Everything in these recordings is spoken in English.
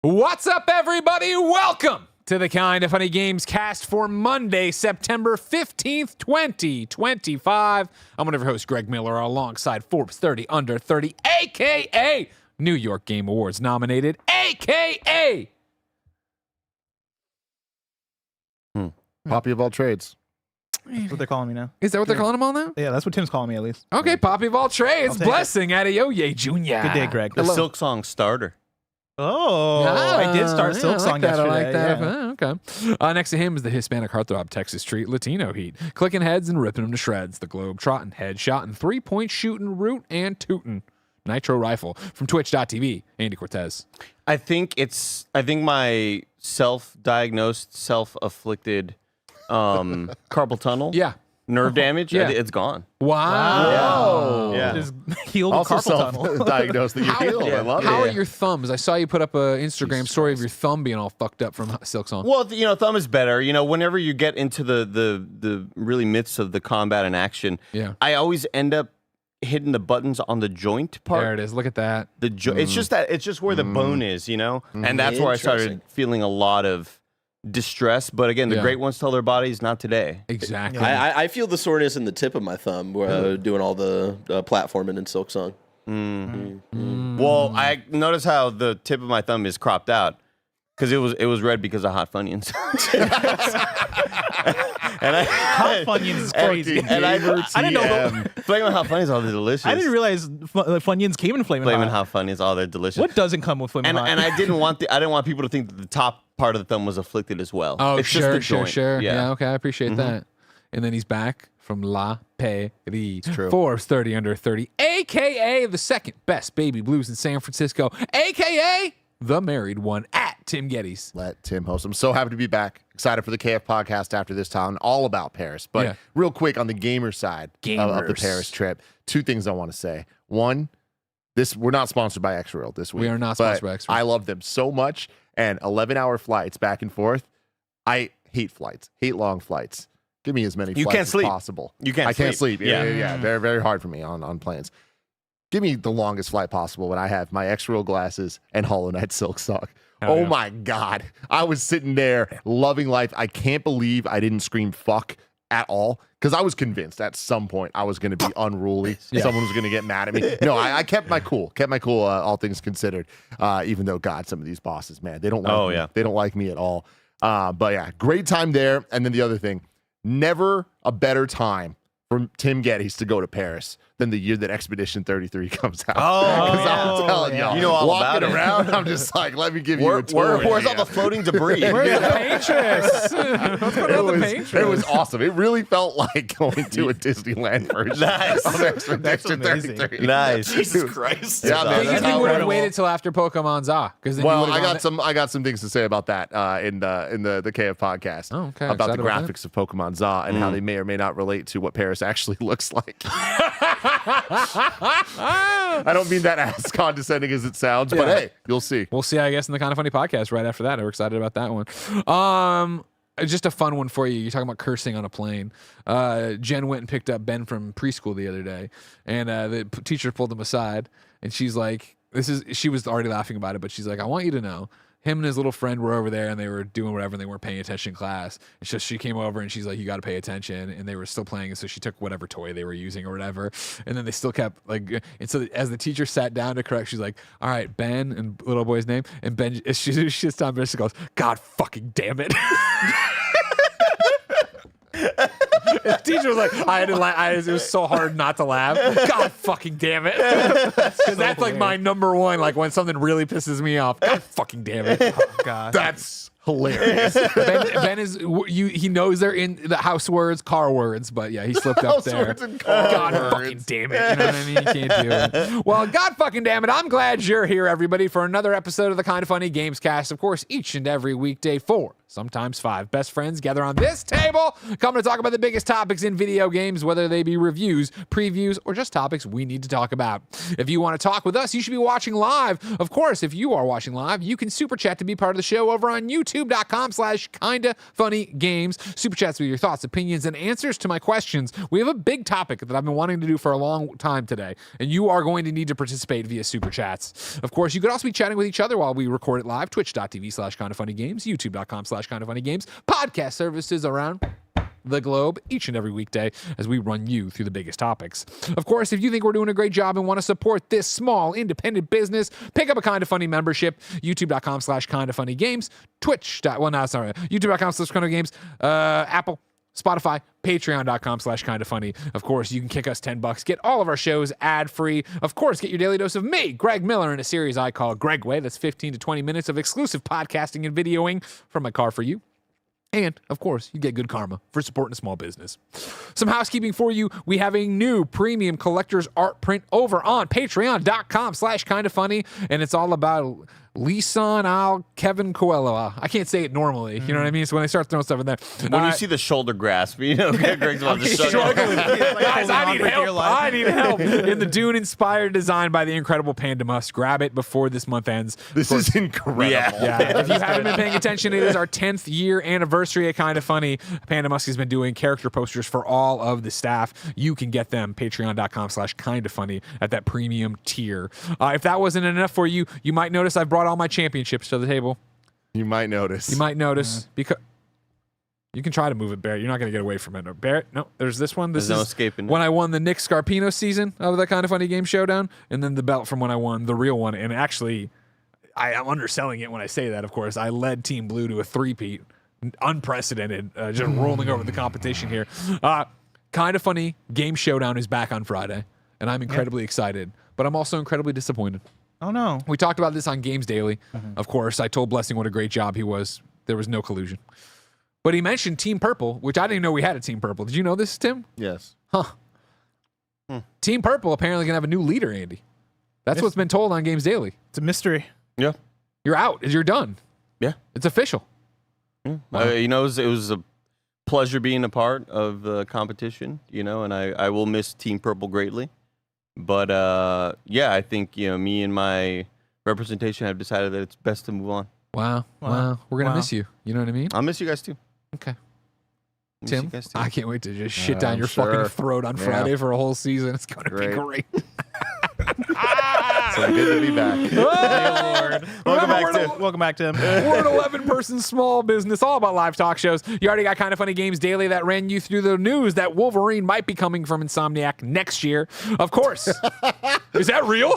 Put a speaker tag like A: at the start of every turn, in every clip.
A: What's up, everybody? Welcome to the Kind of Funny Gamescast for Monday, September 15th, 2025. I'm one of your hosts, Greg Miller, alongside Forbes 30 Under 30, a.k.a. New York Game Awards nominated, a.k.a.
B: Poppy of all trades.
C: That's what they're calling me now.
A: Is that what they're calling him all now?
C: Yeah, that's what Tim's calling me at least.
A: Okay, Poppy of all trades.
C: I'll take
A: Blessing Adeoye Jr.
C: Good day, Greg.
D: The Silk Song starter.
C: Oh, I did start Silk Song yesterday.
A: I like that.
C: Yeah.
A: Okay. Next to him is the Hispanic heartthrob Texas Street Latino Heat, clicking heads and ripping them to shreds. The globe trotting, headshotting, 3-point shooting, root and tootin'. Nitro Rifle from Twitch.tv. Andy Cortez.
D: I think my self-diagnosed, self-afflicted carpal tunnel nerve damage, it's gone.
A: Wow.
D: Yeah.
C: Just healed
B: Also
C: carpal tunnel.
B: self-diagnosed that you're healed. I love
A: How are
B: it.
A: your thumbs? I saw you put up an Instagram story of your thumb being all fucked up from Silk Song.
D: Well, thumb is better. Whenever you get into the really midst of the combat and action, I always end up hitting the buttons on the joint part.
A: There it is. Look at that.
D: It's just where the bone is, and that's where I started feeling a lot of distress. But again, the great ones tell their bodies not today.
A: Exactly.
E: I feel the soreness in the tip of my thumb doing all the platforming in Silk Song.
D: Well, I notice how the tip of my thumb is cropped out because it was red because of hot Funyuns. And
C: Hot Funyuns is crazy.
D: And I didn't know Flamin' Hot Funyuns, all they're delicious.
C: I didn't realize Funyuns came in Flamin'
D: Flamin'
C: Hot.
D: Hot Funyuns, all they're delicious.
C: What doesn't come with Flamin' Hot?
D: And I didn't want people to think that the top part of the thumb was afflicted as well.
A: Oh,
D: it's
A: sure,
D: just the joint.
A: sure. Yeah, okay, I appreciate that. And then he's back from La Peri.
B: true.
A: Forbes 30 Under 30, a.k.a. the second best baby blues in San Francisco, a.k.a. the married one at Tim Geddes.
B: Let Tim host. I'm so happy to be back. Excited for the KF podcast after this town, all about Paris. But real quick on the gamer side of the Paris trip, two things I want to say. One, we're not sponsored by X-Rail this week.
A: We are not sponsored by X-Rail.
B: I love them so much. And 11-hour flights back and forth. I hate flights. Hate long flights. Give me as many flights as possible.
D: You can't sleep.
B: I can't sleep. Yeah. Very, very hard for me on planes. Give me the longest flight possible when I have my X-Rail glasses and Hollow Knight Silk Song. Oh my God. I was sitting there loving life. I can't believe I didn't scream fuck at all because I was convinced at some point I was going to be unruly. Someone was going to get mad at me. No, I kept my cool. All things considered. Even though, God, some of these bosses, man, they don't like me. They don't like me at all. But yeah, great time there. And then the other thing, never a better time for Tim Geddes to go to Paris than the year that Expedition 33 comes out. I'm telling y'all,
D: you know all
B: walking
D: about it.
B: around, I'm just like, let me give you a tour.
D: Where's all the floating debris?
A: Where's the Paintress? Let's go to the Paintress.
B: It was awesome. It really felt like going to a Disneyland version
D: Nice.
B: of Expedition 33.
D: Nice.
E: Jesus Christ.
B: Yeah, man,
A: Because
B: that's
A: we
B: how
A: would have
B: incredible.
A: waited till after Pokemon Za.
B: Well, I got some things to say about that in the KF podcast.
A: Oh, okay.
B: About the
A: Excited about
B: graphics of Pokemon Za and how they may or may not relate to what Paris actually looks like. I don't mean that as condescending as it sounds, but hey, you'll see.
A: We'll see, I guess, in the Kind of Funny podcast right after that. We're excited about that one. Just a fun one for you. You're talking about cursing on a plane. Jen went and picked up Ben from preschool the other day, and the teacher pulled him aside, and she's like, she was already laughing about it, but she's like, I want you to know, him and his little friend were over there and they were doing whatever and they weren't paying attention in class. And so she came over and she's like, you got to pay attention. And they were still playing. And so she took whatever toy they were using or whatever. And then they still kept like, and so as the teacher sat down to correct, she's like, all right, Ben, and little boy's name. And Ben, she sits down and she goes, God fucking damn it. The teacher was like, I had to laugh. It was so hard not to laugh. God fucking damn it. Because that's like my number one, like when something really pisses me off. God fucking damn it.
C: Oh, God.
B: That's hilarious.
A: Ben is, he knows they're in the house words, car words, but yeah, he slipped up
B: House
A: there.
B: words and car
A: God
B: words.
A: fucking damn it. You know what I mean? You can't do it. Well, God fucking damn it. I'm glad you're here, everybody, for another episode of the Kind of Funny Gamescast. Of course, each and every weekday, 4, sometimes 5 best friends gather on this table, coming to talk about the big biggest topics in video games, whether they be reviews, previews, or just topics we need to talk about. If you want to talk with us, you should be watching live. Of course, if you are watching live, you can super chat to be part of the show over on youtube.com/kindafunnygames. Super chats with your thoughts, opinions, and answers to my questions. We have a big topic that I've been wanting to do for a long time today, and you are going to need to participate via super chats. Of course, you could also be chatting with each other while we record it live, twitch.tv/kindafunnygames, youtube.com/kindafunnygames, podcast services around the globe each and every weekday as we run you through the biggest topics. Of course, if you think we're doing a great job and want to support this small independent business, pick up a Kinda Funny membership, youtube.com/kindafunnygames, youtube.com/kindafunnygames, Apple, Spotify, patreon.com/kindafunny. Of course, you can kick us $10, get all of our shows ad-free. Of course, get your daily dose of me, Greg Miller, in a series I call Greg Way. That's 15 to 20 minutes of exclusive podcasting and videoing from my car for you. And, of course, you get good karma for supporting a small business. Some housekeeping for you. We have a new premium collector's art print over on patreon.com/kindafunny, and it's all about Lisan Al Kevin Coelho. I can't say it normally. You know what I mean? So when I start throwing stuff in there.
D: When you see the shoulder grasp, you know, Greg's about to shut
A: Guys, I need help. I need help. In the Dune-inspired design by the incredible Panda Musk. Grab it before this month ends.
B: This is incredible.
A: Yeah. If you haven't been paying attention, it is our 10th year anniversary at Kinda Funny. Panda Musk has been doing character posters for all of the staff. You can get them patreon.com/kindafunny at that premium tier. If that wasn't enough for you, you might notice I've brought all my championships to the table.
B: You might notice.
A: Because you can try to move it, Barrett. You're not going to get away from it. No, Barrett, no. There's this one.
D: There's no escaping it.
A: When I won the Nick Scarpino season of the Kinda Funny Game Showdown, and then the belt from when I won the real one. And actually, I'm underselling it when I say that, of course. I led Team Blue to a three-peat. Unprecedented. Just rolling over the competition here. Kinda Funny Game Showdown is back on Friday, and I'm incredibly excited. But I'm also incredibly disappointed.
C: Oh, no.
A: We talked about this on Games Daily. Of course, I told Blessing what a great job he was. There was no collusion. But he mentioned Team Purple, which I didn't know we had a Team Purple. Did you know this, Tim?
B: Yes.
A: Team Purple apparently going to have a new leader, Andy. That's what's been told on Games Daily.
C: It's a mystery.
D: Yeah.
A: You're out. You're done.
D: Yeah.
A: It's official.
D: Wow. You know, it was a pleasure being a part of the competition, you know, and I will miss Team Purple greatly. But, yeah, I think, you know, me and my representation have decided that it's best to move on.
A: Wow. We're going to miss you. You know what I mean?
D: I'll miss you guys, too.
A: Okay.
D: Miss
A: Tim,
D: you guys, too.
A: I can't wait to just shit down
B: I'm
A: your
B: sure.
A: fucking throat on Friday for a whole season. It's going to be great.
B: So good to be back.
C: Lord. Welcome back, Tim.
A: We're an 11-person small business, all about live talk shows. You already got Kinda Funny Games Daily that ran you through the news that Wolverine might be coming from Insomniac next year. Of course. Is that real?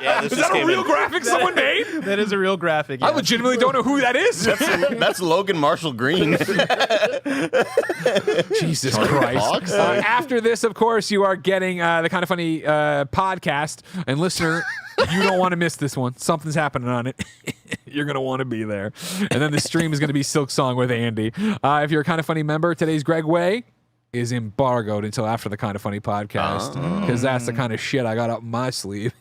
E: Yeah,
A: Is that a real graphic someone made?
C: That is a real graphic.
A: I
C: Yeah.
A: legitimately don't know who that is.
D: That's Logan Marshall Green.
A: Jesus Christ. After this, of course, you are getting the Kinda Funny podcast. And listener, you don't want to miss this one. Something's happening on it. You're going to want to be there. And then the stream is going to be Silk Song with Andy. If you're a Kinda Funny member, today's Greg Way is embargoed until after the Kinda Funny podcast. Because that's the kind of shit I got up my sleeve.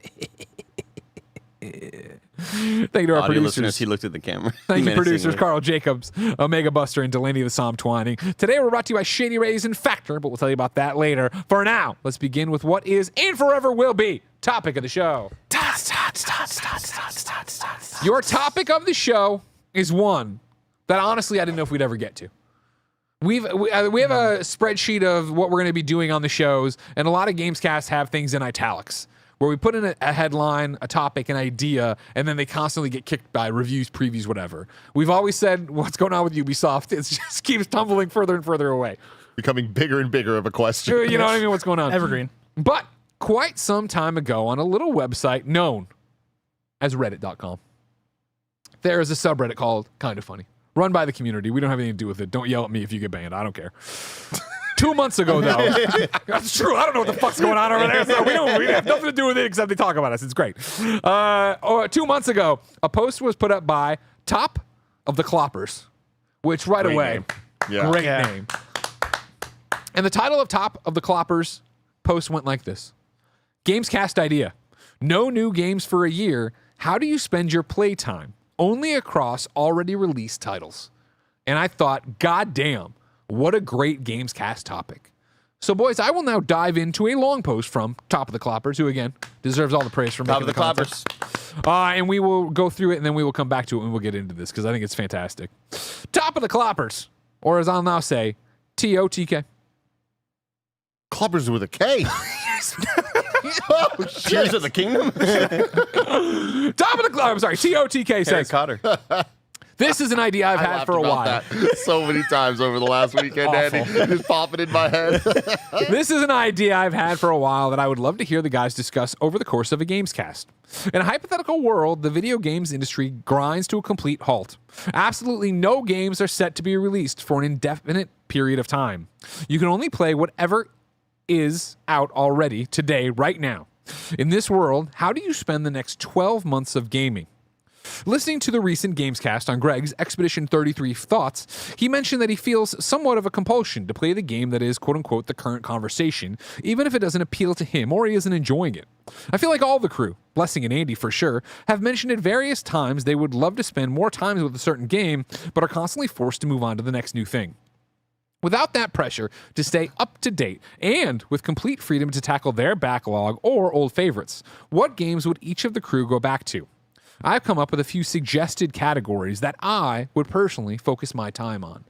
A: Thank you to our
D: Audio
A: producers.
D: listeners, he looked at the camera.
A: Thank you, producers
D: menacingly.
A: Carl Jacobs, Omega Buster, and Delaney the Psalm Twining. Today we're brought to you by Shady Rays and Factor, but we'll tell you about that later. For now, let's begin with what is and forever will be topic of the show. Your topic of the show is one that honestly I didn't know if we'd ever get to. We have a spreadsheet of what we're going to be doing on the shows, and a lot of Gamescasts have things in italics, where we put in a headline, a topic, an idea, and then they constantly get kicked by reviews, previews, whatever. We've always said, what's going on with Ubisoft? It just keeps tumbling further and further away.
B: Becoming bigger and bigger of a question.
A: You know what I mean? What's going on?
C: Evergreen.
A: But quite some time ago on a little website known as Reddit.com, there is a subreddit called Kinda Funny, run by the community. We don't have anything to do with it. Don't yell at me if you get banned. I don't care. 2 months ago, though. That's true. I don't know what the fuck's going on over there. So we have nothing to do with it except they talk about us. It's great. 2 months ago, a post was put up by Top of the Cloppers, which right
B: Great
A: away,
B: name. Yeah.
A: great name. And the title of Top of the Cloppers post went like this. Gamescast idea. No new games for a year. How do you spend your playtime? Only across already released titles. And I thought, God damn. What a great Gamescast topic. So, boys, I will now dive into a long post from Top of the Cloppers, who, again, deserves all the praise for
D: Top
A: making
D: of the Cloppers.
A: And we will go through it, and then we will come back to it, and we'll get into this, because I think it's fantastic. Top of the Cloppers, or as I'll now say, TOTK.
B: Cloppers with a K.
D: Oh, Cheers to the Kingdom.
A: Top of the Cloppers, sorry, TOTK
D: Harry
A: says,
D: Cotter.
A: this is an idea I've
B: I
A: had
B: laughed
A: for a
B: about
A: while.
B: that so many times over the last weekend,
A: Awful.
B: Andy. Just popping in my head.
A: This is an idea I've had for a while that I would love to hear the guys discuss over the course of a Gamescast. In a hypothetical world, the video games industry grinds to a complete halt. Absolutely no games are set to be released for an indefinite period of time. You can only play whatever is out already today, right now. In this world, how do you spend the next 12 months of gaming? Listening to the recent Gamescast on Greg's Expedition 33 thoughts, he mentioned that he feels somewhat of a compulsion to play the game that is, quote-unquote, the current conversation, even if it doesn't appeal to him or he isn't enjoying it. I feel like all the crew, Blessing and Andy for sure, have mentioned at various times they would love to spend more time with a certain game, but are constantly forced to move on to the next new thing. Without that pressure to stay up to date and with complete freedom to tackle their backlog or old favorites, what games would each of the crew go back to? I've come up with a few suggested categories that I would personally focus my time on.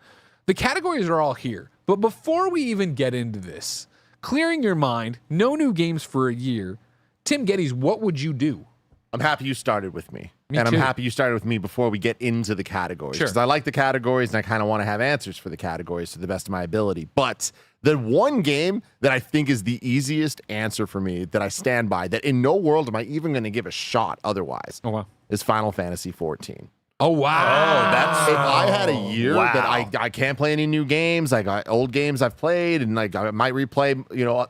A: The categories are all here, but before we even get into this, clearing your mind, no new games for a year. Tim Geddes, what would you do?
B: I'm happy you started with me.
A: Me
B: and
A: too.
B: I'm happy you started with me before we get into the categories.
A: Sure.
B: Because I like the categories and I kind of want to have answers for the categories to the best of my ability. But the one game that I think is the easiest answer for me that I stand by, that in no world am I even going to give a shot otherwise,
A: Oh, wow.
B: is Final Fantasy 14.
A: Oh, wow.
D: that's
B: If I had a year
D: Wow.
B: that I can't play any new games, like old games I've played, and like I might replay,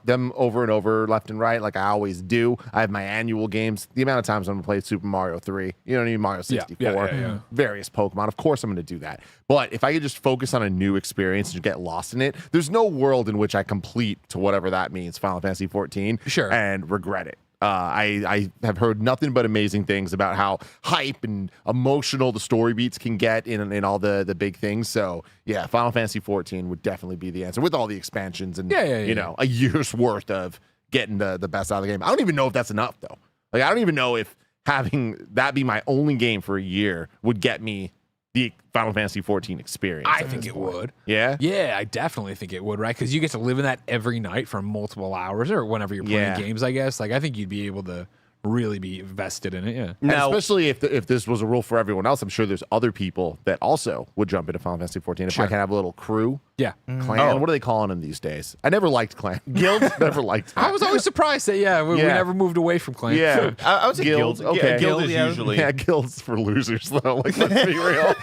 B: them over and over, left and right, like I always do. I have my annual games. The amount of times I'm gonna play Super Mario 3, Mario 64,
A: yeah.
B: various Pokemon. Of course, I'm gonna do that. But if I could just focus on a new experience and get lost in it, there's no world in which I complete to whatever that means, Final Fantasy 14,
A: Sure.
B: and regret it. I have heard nothing but amazing things about how hype and emotional the story beats can get in all the big things. So yeah, Final Fantasy 14 would definitely be the answer with all the expansions and a year's worth of getting the best out of the game. I don't even know if that's enough though. Like I don't even know if having that be my only game for a year would get me the Final Fantasy 14 experience.
A: I think it would.
B: Yeah?
A: Yeah, I definitely think it would, right? Because you get to live in that every night for multiple hours or whenever you're playing games, I guess. Like, I think you'd be able to really be invested in it, yeah.
B: And especially if this was a rule for everyone else, I'm sure there's other people that also would jump into Final Fantasy 14. If I can have a little crew,
A: Yeah.
B: clan, what are they calling them these days? I never liked clan. Guild? Never liked that.
A: I was always surprised that, we never moved away from clan.
B: Yeah.
D: I would say
B: Guilds,
D: guild.
B: okay.
D: Yeah, guild is
C: Yeah.
D: usually.
B: Yeah, guilds for losers, though. Like, let's be real.
D: All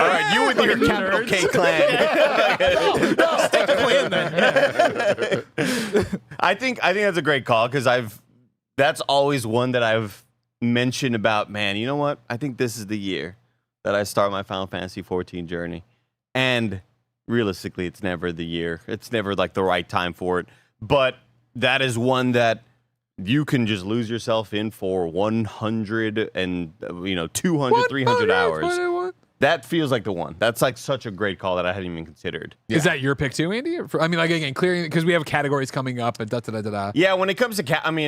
D: right, you with your capital K clan.
C: Stick to clan then.
D: I think that's a great call because that's always one that I've mentioned about, man, you know what? I think this is the year that I start my Final Fantasy 14 journey. And realistically, it's never the year. It's never like the right time for it. But that is one that you can just lose yourself in for 100 and 200, 300 hours. That feels like the one. That's like such a great call that I hadn't even considered.
A: Is that your pick too, Andy? I mean, like, again, clearing, because we have categories coming up and da-da-da-da-da.
D: Yeah, when it comes to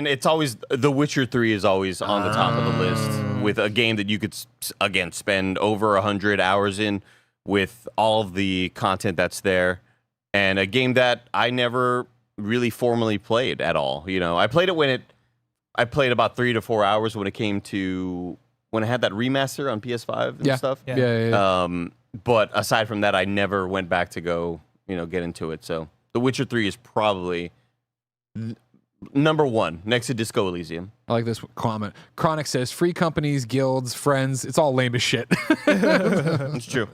D: it's always The Witcher 3 is always on the top of the list with a game that you could again spend over 100 hours in with all of the content that's there, and a game that I never really formally played at all. I played it I played about 3 to 4 hours when it came to when I had that remaster on PS5 and stuff.
A: Yeah.
D: But aside from that, I never went back to go, get into it. So The Witcher 3 is probably number one next to Disco Elysium.
A: I like this comment. Chronic says, free companies, guilds, friends, it's all lame as shit.
D: It's true.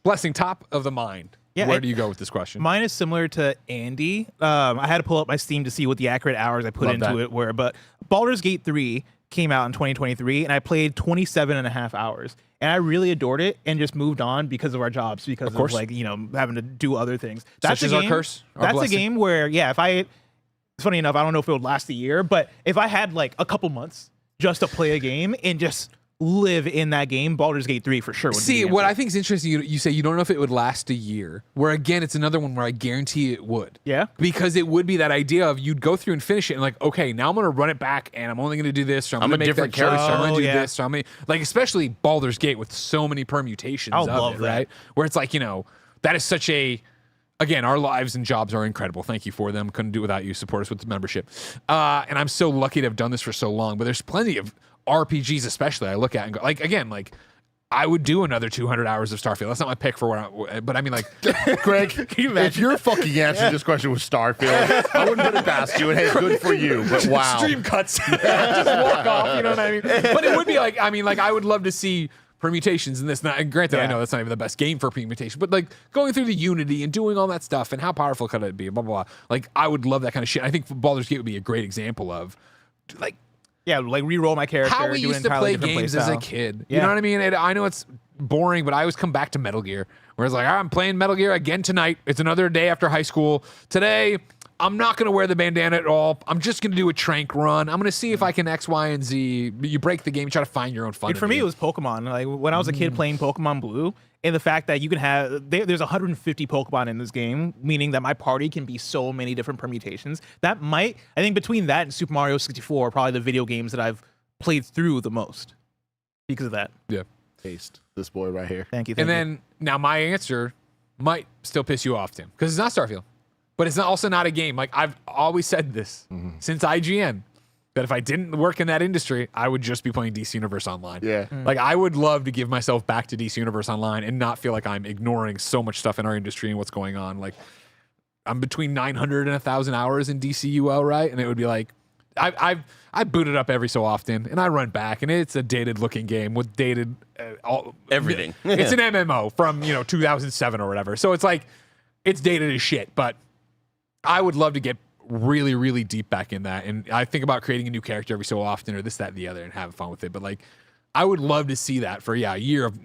A: Blessing, top of the mind.
C: Yeah,
A: Where do you go with this question?
C: Mine is similar to Andy. I had to pull up my Steam to see what the accurate hours I put
A: Love
C: into
A: that.
C: it were, but Baldur's Gate 3 came out in 2023, and I played 27 and a half hours. And I really adored it and just moved on because of our jobs, because of like, having to do other things.
A: Such as our curse, our
C: That's
A: blessing.
C: a game where, it's funny enough, I don't know if it would last a year, but if I had like a couple months just to play a game and just live in that game, Baldur's Gate 3 for sure would be
A: See,
C: the
A: what
C: answer.
A: I think is interesting, you say you don't know if it would last a year, where again, it's another one where I guarantee it would.
C: Yeah?
A: Because it would be that idea of you'd go through and finish it and like, okay, now I'm going to run it back and I'm only going to do this, or I'm going to make
D: different
A: that choice, or I'm
C: character.
A: going to do
C: Oh, yeah.
A: this, or I'm gonna, like, especially Baldur's Gate with so many permutations
C: I
A: of
C: love
A: it,
C: that.
A: right? Where it's like, that is such a, again, our lives and jobs are incredible. Thank you for them. Couldn't do it without you. Support us with the membership. And I'm so lucky to have done this for so long, but there's plenty of RPGs especially I look at and go, like, again, like, I would do another 200 hours of Starfield. That's not my pick for but I mean, like,
B: Greg, if your fucking answer to this question was Starfield, I wouldn't put it past you. And hey, good for you. But wow.
A: stream cuts. Just walk off, you know what I mean? But it would be like, I mean, like, I would love to see permutations in this. Now, and granted, I know that's not even the best game for permutation, but like going through the Unity and doing all that stuff and how powerful could it be, blah, blah, blah. Like, I would love that kind of shit. I think Baldur's Gate would be a great example of, like,
C: Yeah, like re-roll my character.
A: how we
C: do an
A: used to
C: entirely
A: play
C: different
A: games
C: play
A: as a
C: style.
A: kid. You
C: Yeah.
A: know what I mean? And I know it's boring, but I always come back to Metal Gear. Whereas like, I'm playing Metal Gear again tonight. It's another day after high school. Today, I'm not going to wear the bandana at all. I'm just going to do a trank run. I'm going to see if I can X, Y, and Z. You break the game, you try to find your own fun.
C: Dude, for me, it was Pokemon. Like when I was a kid playing Pokemon Blue, and the fact that you can have there's 150 Pokemon in this game, meaning that my party can be so many different permutations. I think between that and Super Mario 64 are probably the video games that I've played through the most because of that.
A: Yeah.
B: Taste this boy right here.
C: Thank you.
A: And then now my answer might still piss you off, Tim, because it's not Starfield, but it's also not a game. Like I've always said this since IGN, that if I didn't work in that industry, I would just be playing DC Universe Online.
B: Yeah.
A: Like I would love to give myself back to DC Universe Online and not feel like I'm ignoring so much stuff in our industry and what's going on. Like I'm between 900 and 1,000 hours in DCUL, right? And it would be like, I boot it up every so often, and I run back, and it's a dated-looking game with dated
D: Everything.
A: It's an MMO from 2007 or whatever, so it's like it's dated as shit. But I would love to get really, really deep back in that, and I think about creating a new character every so often, or this, that, and the other, and having fun with it. But like, I would love to see that for a year of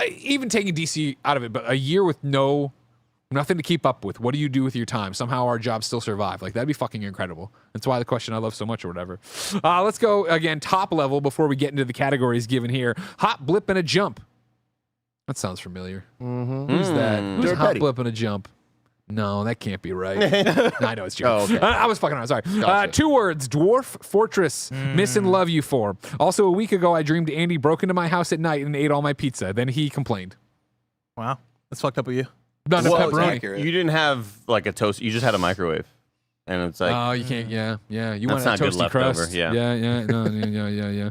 A: even taking DC out of it, but a year with nothing to keep up with. What do you do with your time? Somehow our jobs still survive. Like, that'd be fucking incredible. That's why the question I love so much or whatever. Let's go again, top level before we get into the categories given here. Hot blip and a jump. That sounds familiar. Who's that? Who's
B: Dirk
A: hot
B: Petty.
A: blip and a jump? No, that can't be right. I know it's
B: Oh,
A: joking.
B: okay.
A: I was fucking around. Sorry.
B: Gotcha.
A: 2 words: Dwarf Fortress. Miss and love you for. Also, a week ago, I dreamed Andy broke into my house at night and ate all my pizza. Then he complained.
C: Wow, that's fucked up with you.
A: None of
E: Well,
A: pepperoni.
E: accurate.
D: You didn't have like a toast. You just had a microwave, and it's like
A: Oh, you can't. Yeah. You want
D: That's
A: a
D: not good
A: toasty
D: leftover,
A: crust?
D: yeah.
A: Yeah.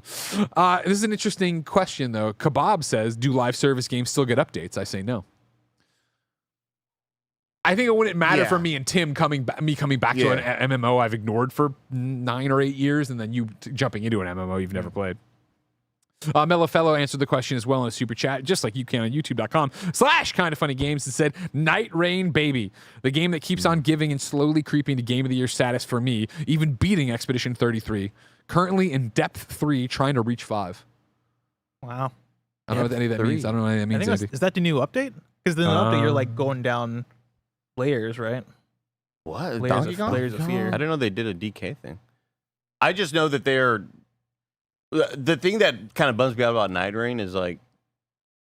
A: This is an interesting question though. Kebab says, "Do live service games still get updates?" I say no. I think it wouldn't matter
B: Yeah.
A: for me and Tim coming back to an MMO I've ignored for 9 or 8 years, and then you jumping into an MMO you've never played. Mellow Fellow answered the question as well in a super chat, just like you can on youtube.com/kindafunnygames, and said, Night Rain Baby, the game that keeps on giving and slowly creeping to Game of the Year status for me, even beating Expedition 33. Currently in Depth 3, trying to reach 5.
C: Wow.
A: I don't know what any of that means. I don't know what any of that
C: I
A: means,
C: think
A: Andy.
C: is that the new update? Because the new update, you're like going down layers, right?
D: what?
C: Layers of fear.
D: I didn't know they did a DK thing. I just know that they're the thing that kind of bums me out about Night Rain is like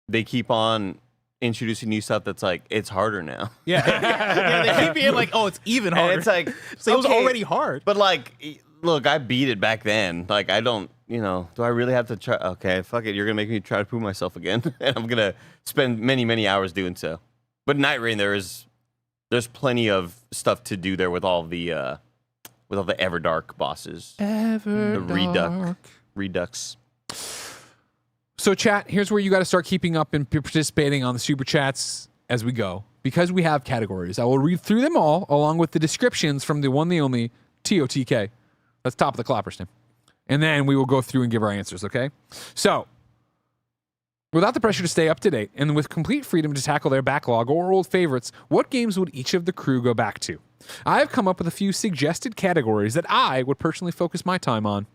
D: they keep on introducing new stuff that's like it's harder now.
C: Yeah. They keep being like, oh, it's even harder.
D: And it's like
C: so it was
D: okay,
C: already hard.
D: But like, look, I beat it back then. Like, I don't, do I really have to try? Okay, fuck it. You're gonna make me try to prove myself again, and I'm gonna spend many, many hours doing so. But Night Rain, there's plenty of stuff to do there with all the Everdark bosses, the Redux.
A: So, chat, here's where you got to start keeping up and participating on the super chats as we go. Because we have categories, I will read through them all along with the descriptions from the one, the only TOTK. That's top of the clappers, Tim. And then we will go through and give our answers, okay? So, without the pressure to stay up to date and with complete freedom to tackle their backlog or old favorites, what games would each of the crew go back to? I have come up with a few suggested categories that I would personally focus my time on.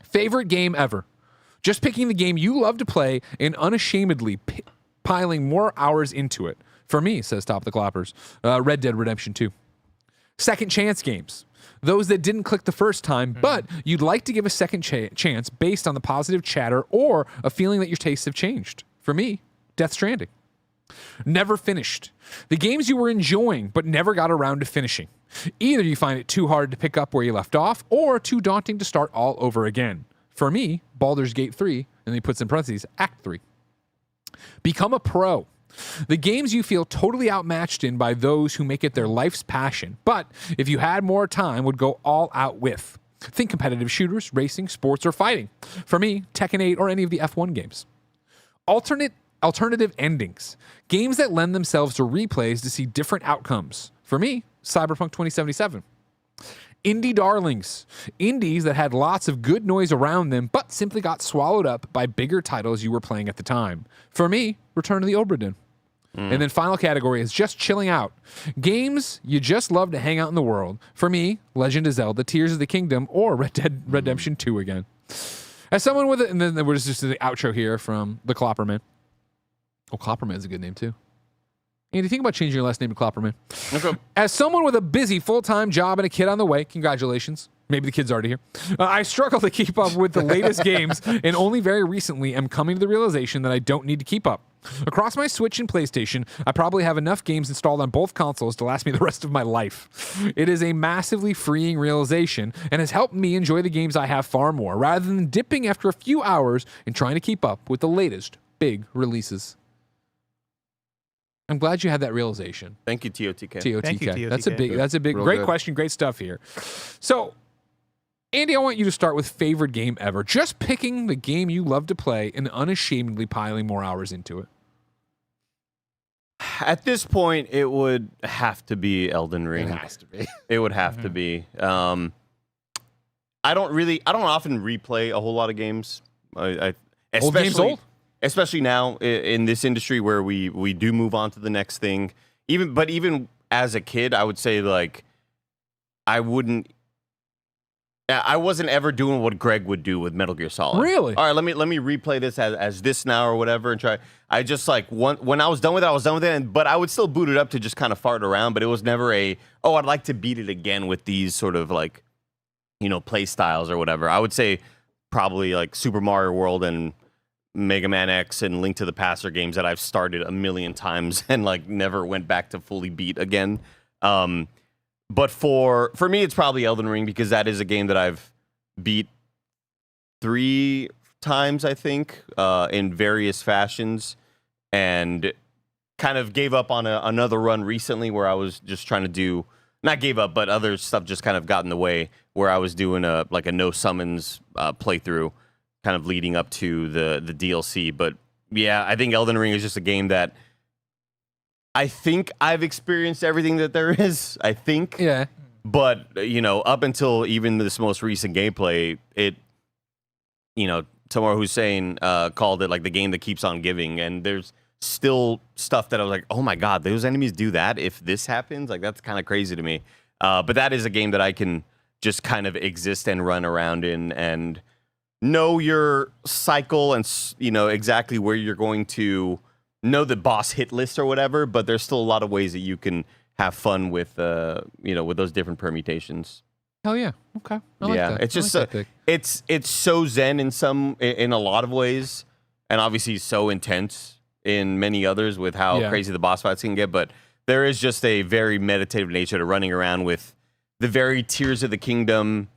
A: Favorite game ever. Just picking the game you love to play and unashamedly piling more hours into it. For me, says Top of the Clappers, Red Dead Redemption 2. Second chance games. Those that didn't click the first time, but you'd like to give a second chance based on the positive chatter or a feeling that your tastes have changed. For me, Death Stranding. Never finished. The games you were enjoying but never got around to finishing. Either you find it too hard to pick up where you left off or too daunting to start all over again. For me, Baldur's Gate 3, and he puts in parentheses, Act 3. Become a pro. The games you feel totally outmatched in by those who make it their life's passion, but if you had more time, would go all out with. Think competitive shooters, racing, sports, or fighting. For me, Tekken 8 or any of the F1 games. Alternative endings. Games that lend themselves to replays to see different outcomes. For me, Cyberpunk 2077. Indie darlings. Indies that had lots of good noise around them, but simply got swallowed up by bigger titles you were playing at the time. For me, Return to the Obra Dinn. And then final category is just chilling out. Games you just love to hang out in the world. For me, Legend of Zelda, Tears of the Kingdom, or Red Dead Redemption 2 again. As someone with it, and then there was just the outro here from the Klopperman. Oh, Klopperman's a good name too. Andy, think about changing your last name to Klopperman.
D: Okay.
A: As someone with a busy full-time job and a kid on the way, congratulations. Maybe the kid's already here. I struggle to keep up with the latest games and only very recently am coming to the realization that I don't need to keep up. Across my Switch and PlayStation, I probably have enough games installed on both consoles to last me the rest of my life. It is a massively freeing realization and has helped me enjoy the games I have far more, rather than dipping after a few hours and trying to keep up with the latest big releases. I'm glad you had that realization.
D: Thank you, TOTK.
A: TOTK.
C: Thank you,
A: That's a
C: TOTK.
A: big,
B: Real
A: great
B: good.
A: question, great stuff here. So, Andy, I want you to start with favorite game ever. Just picking the game you love to play and unashamedly piling more hours into it.
D: At this point, it would have to be Elden Ring.
B: It has to be.
D: It would have to be. I don't often replay a whole lot of games.
A: Old games old?
D: Especially now in this industry where we do move on to the next thing. Even as a kid, I would say like I wasn't ever doing what Greg would do with Metal Gear Solid.
A: Really?
D: All right, let me replay this as this now or whatever and try. I just like when I was done with it, I was done with it. But I would still boot it up to just kind of fart around. But it was never I'd like to beat it again with these sort of like, play styles or whatever. I would say probably like Super Mario World and Mega Man X and Link to the Past are games that I've started a million times and like never went back to fully beat again. But for me, it's probably Elden Ring because that is a game that I've beat 3 times, I think, in various fashions, and kind of gave up on another run recently where I was just trying to do, not gave up, but other stuff just kind of got in the way where I was doing a no summons playthrough, kind of leading up to the DLC. But yeah, I think Elden Ring is just a game that I think I've experienced everything that there is. I think.
A: Yeah.
D: But, up until even this most recent gameplay, Tamar Hussein called it like the game that keeps on giving. And there's still stuff that I was like, oh my God, those enemies do that if this happens? Like, that's kind of crazy to me. But that is a game that I can just kind of exist and run around in and know your cycle and, exactly where you're going to know the boss hit list or whatever, but there's still a lot of ways that you can have fun with, with those different permutations.
A: Hell yeah. Okay. I like that.
D: It's just
A: I like that pick.
D: it's so zen in a lot of ways, and obviously so intense in many others with how crazy the boss fights can get. But there is just a very meditative nature to running around with the very Tears of the Kingdom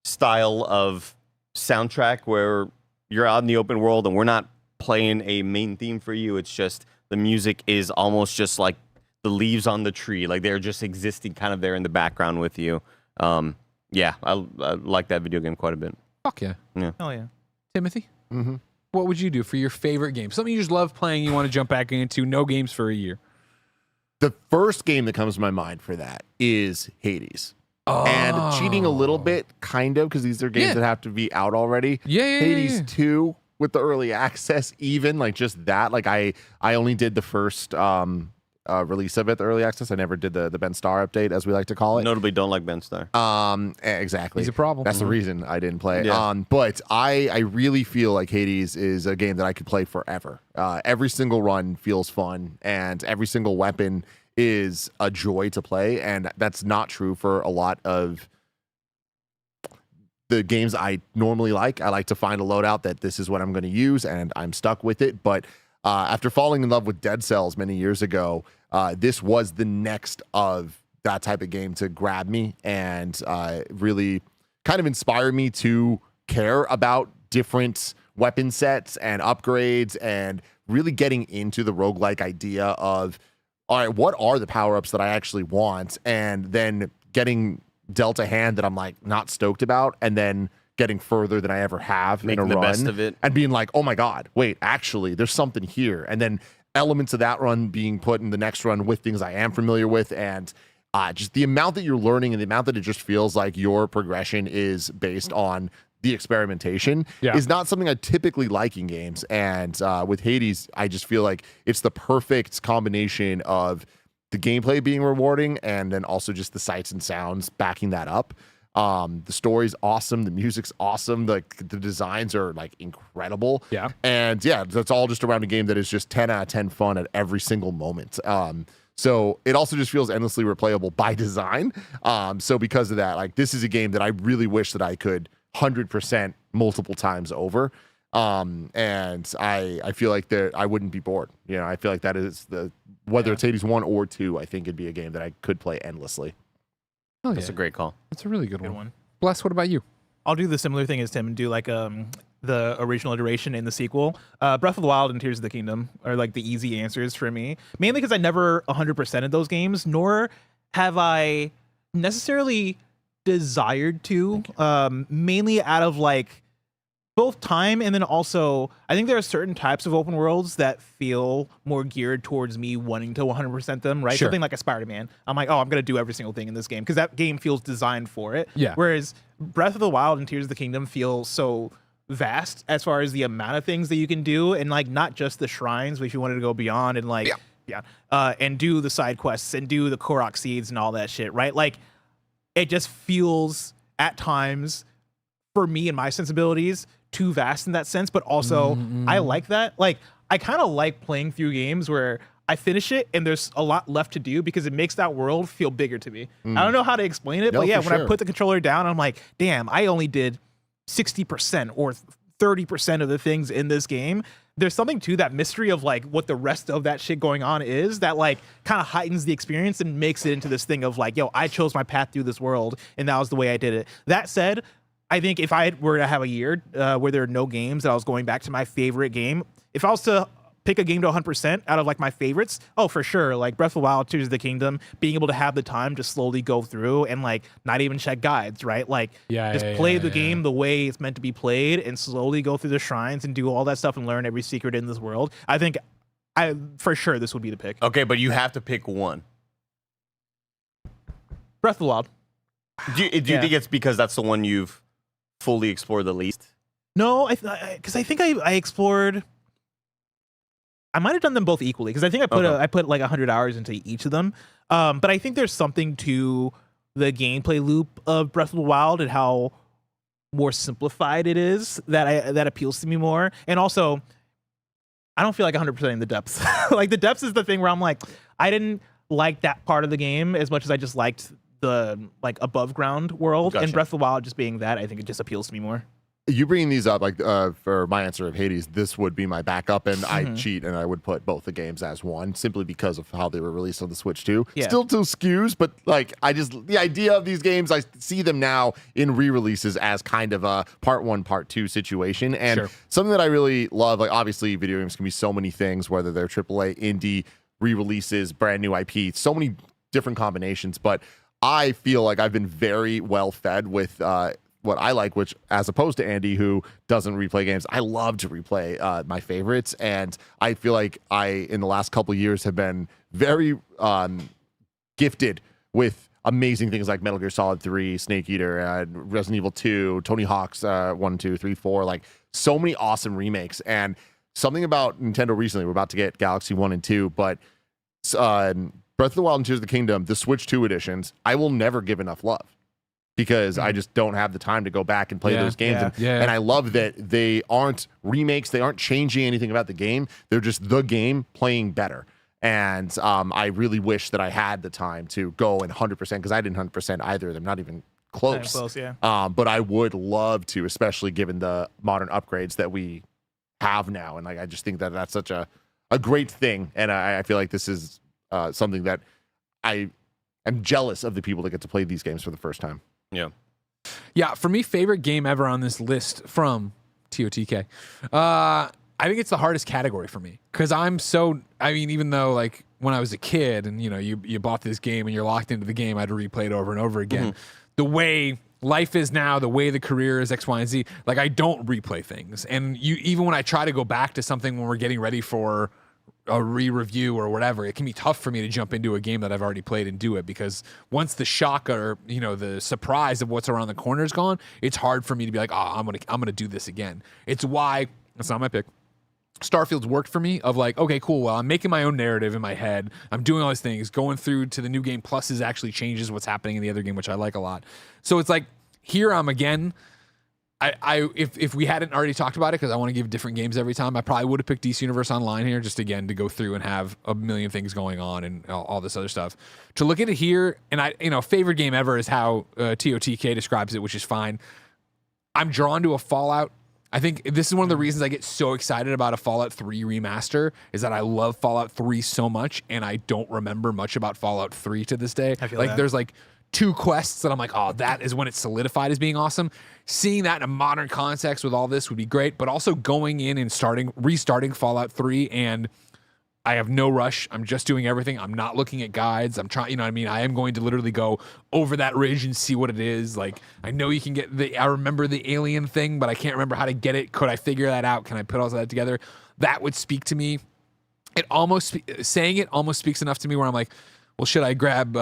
D: style of soundtrack where you're out in the open world and we're not playing a main theme for you. It's just the music is almost just like the leaves on the tree, like they're just existing kind of there in the background with you. Yeah, I like that video game quite a bit.
A: Fuck yeah.
C: Oh yeah.
A: Timothy? Mm-hmm. What would you do for your favorite game? Something you just love playing, you want to jump back into, no games for a year.
B: The first game that comes to my mind for that is Hades.
A: Oh.
B: And cheating a little bit, kind of, because these are games that have to be out already.
A: Yeah.
B: Hades 2 with the early access, even, like just that. Like I only did the first release of it, the early access. I never did the Ben Starr update, as we like to call it.
D: Notably don't like Ben Starr.
B: Exactly.
A: He's a problem.
B: That's the reason I didn't play it.
D: Yeah.
B: But I really feel like Hades is a game that I could play forever. Every single run feels fun, and every single weapon is a joy to play, and that's not true for a lot of the games I normally like. I like to find a loadout that this is what I'm going to use, and I'm stuck with it. But after falling in love with Dead Cells many years ago, this was the next of that type of game to grab me and really kind of inspire me to care about different weapon sets and upgrades, and really getting into the roguelike idea of, all right, what are the power-ups that I actually want? And then getting dealt a hand that I'm like not stoked about, and then getting further than I ever have
D: Making
B: in a
D: the
B: run,
D: best of it.
B: and being like, oh my God, wait, actually there's something here. And then elements of that run being put in the next run with things I am familiar with, and just the amount that you're learning and the amount that it just feels like your progression is based on the experimentation is not something I typically like in games. And with Hades, I just feel like it's the perfect combination of the gameplay being rewarding and then also just the sights and sounds backing that up. The story's awesome, the music's awesome, the designs are like incredible. And that's all just around a game that is just 10 out of 10 fun at every single moment. So it also just feels endlessly replayable by design. So because of that, like, this is a game that I really wish that I could 100% multiple times over. And I feel like that I wouldn't be bored. You know, I feel like that is whether it's Hades 1 or 2, I think it'd be a game that I could play endlessly.
A: Oh,
D: That's a great call.
A: That's a really good
C: Good
A: one.
C: one.
A: Bless, what about you?
C: I'll do the similar thing as Tim and do like the original iteration and the sequel. Breath of the Wild and Tears of the Kingdom are like the easy answers for me, mainly because I never 100%ed those games, nor have I necessarily desired to, mainly out of like both time and then also I think there are certain types of open worlds that feel more geared towards me wanting to 100% them, right?
A: Sure.
C: Something like a Spider-Man. I'm like, oh, I'm going to do every single thing in this game because that game feels designed for it.
A: Yeah.
C: Whereas Breath of the Wild and Tears of the Kingdom feel so vast as far as the amount of things that you can do, and like not just the shrines, but if you wanted to go beyond and like and do the side quests and do the Korok seeds and all that shit, right? Like it just feels at times for me and my sensibilities too vast in that sense, but also I like that. Like I kind of like playing through games where I finish it and there's a lot left to do because it makes that world feel bigger to me. I don't know how to explain it, but yeah, when I put the controller down, I'm like, damn, I only did 60% or 30% of the things in this game. There's something to that mystery of like what the rest of that shit going on is that like kind of heightens the experience and makes it into this thing of like, yo, I chose my path through this world and that was the way I did it. That said, I think if I were to have a year where there are no games that I was going back to my favorite game, if I was to pick a game to 100% out of like my favorites, oh, for sure, like Breath of the Wild, Tears of the Kingdom, being able to have the time to slowly go through and like not even check guides, right? Like play the game the way it's meant to be played and slowly go through the shrines and do all that stuff and learn every secret in this world. I think for sure this would be the pick.
D: Okay, but you have to pick one.
C: Breath of the Wild.
D: Do you think it's because that's the one you've fully explored the least?
C: No, because I think I explored. I might have done them both equally because I think I put like 100 hours into each of them. But I think there's something to the gameplay loop of Breath of the Wild and how more simplified it is that appeals to me more. And also, I don't feel like 100% in the depths. Like the depths is the thing where I'm like, I didn't like that part of the game as much as I just liked the like above ground world.
B: Gotcha.
C: And Breath of the Wild just being that, I think it just appeals to me more.
B: You bringing these up, like for my answer of Hades, this would be my backup, and I cheat and I would put both the games as one simply because of how they were released on the Switch too.
C: Yeah.
B: Still two SKUs, but like the idea of these games, I see them now in re-releases as kind of a part 1, part 2 situation, and something that I really love. Like obviously, video games can be so many things, whether they're AAA, indie, re-releases, brand new IP, so many different combinations. But I feel like I've been very well fed with what I like, which as opposed to Andy, who doesn't replay games, I love to replay my favorites. And I feel like in the last couple of years, have been very gifted with amazing things like Metal Gear Solid 3, Snake Eater, Resident Evil 2, Tony Hawk's 1, 2, 3, 4, like so many awesome remakes. And something about Nintendo recently, we're about to get Galaxy 1 and 2, but Breath of the Wild and Tears of the Kingdom, the Switch 2 editions, I will never give enough love because I just don't have the time to go back and play those games. And I love that they aren't remakes. They aren't changing anything about the game. They're just the game playing better. And I really wish that I had the time to go and 100% because I didn't 100% either of them, not even close.
C: Yeah.
B: But I would love to, especially given the modern upgrades that we have now. And like I just think that that's such a great thing. And I feel like this is something that I am jealous of the people that get to play these games for the first time.
D: Yeah.
A: Yeah, for me, favorite game ever on this list from TOTK. I think it's the hardest category for me because even though like when I was a kid and you bought this game and you're locked into the game, I had to replay it over and over again. The way life is now, the way the career is X, Y, and Z, like I don't replay things. And even when I try to go back to something when we're getting ready for a re-review or whatever, it can be tough for me to jump into a game that I've already played and do it because once the shock or the surprise of what's around the corner is gone, it's hard for me to be like, I'm gonna do this again. It's why that's not my pick. Starfield's worked for me of like, okay, cool. Well, I'm making my own narrative in my head. I'm doing all these things. Going through to the new game pluses actually changes what's happening in the other game, which I like a lot. So it's like here I'm again. If we hadn't already talked about it, because I want to give different games every time, I probably would have picked DC Universe Online here just again to go through and have a million things going on and all this other stuff. To look at it here, and favorite game ever is how TOTK describes it, which is fine. I'm drawn to a Fallout. I think this is one of the reasons I get so excited about a Fallout 3 remaster is that I love Fallout 3 so much, and I don't remember much about Fallout 3 to this day.
C: I feel
A: like
C: that.
A: There's like 2 quests that I'm like, oh, that is when it's solidified as being awesome. Seeing that in a modern context with all this would be great, but also going in and restarting Fallout 3, and I have no rush. I'm just doing everything. I'm not looking at guides. I'm trying, I am going to literally go over that ridge and see what it is. Like, I know you can get I remember the alien thing, but I can't remember how to get it. Could I figure that out? Can I put all that together? That would speak to me. Saying it almost speaks enough to me where I'm like, well, should I grab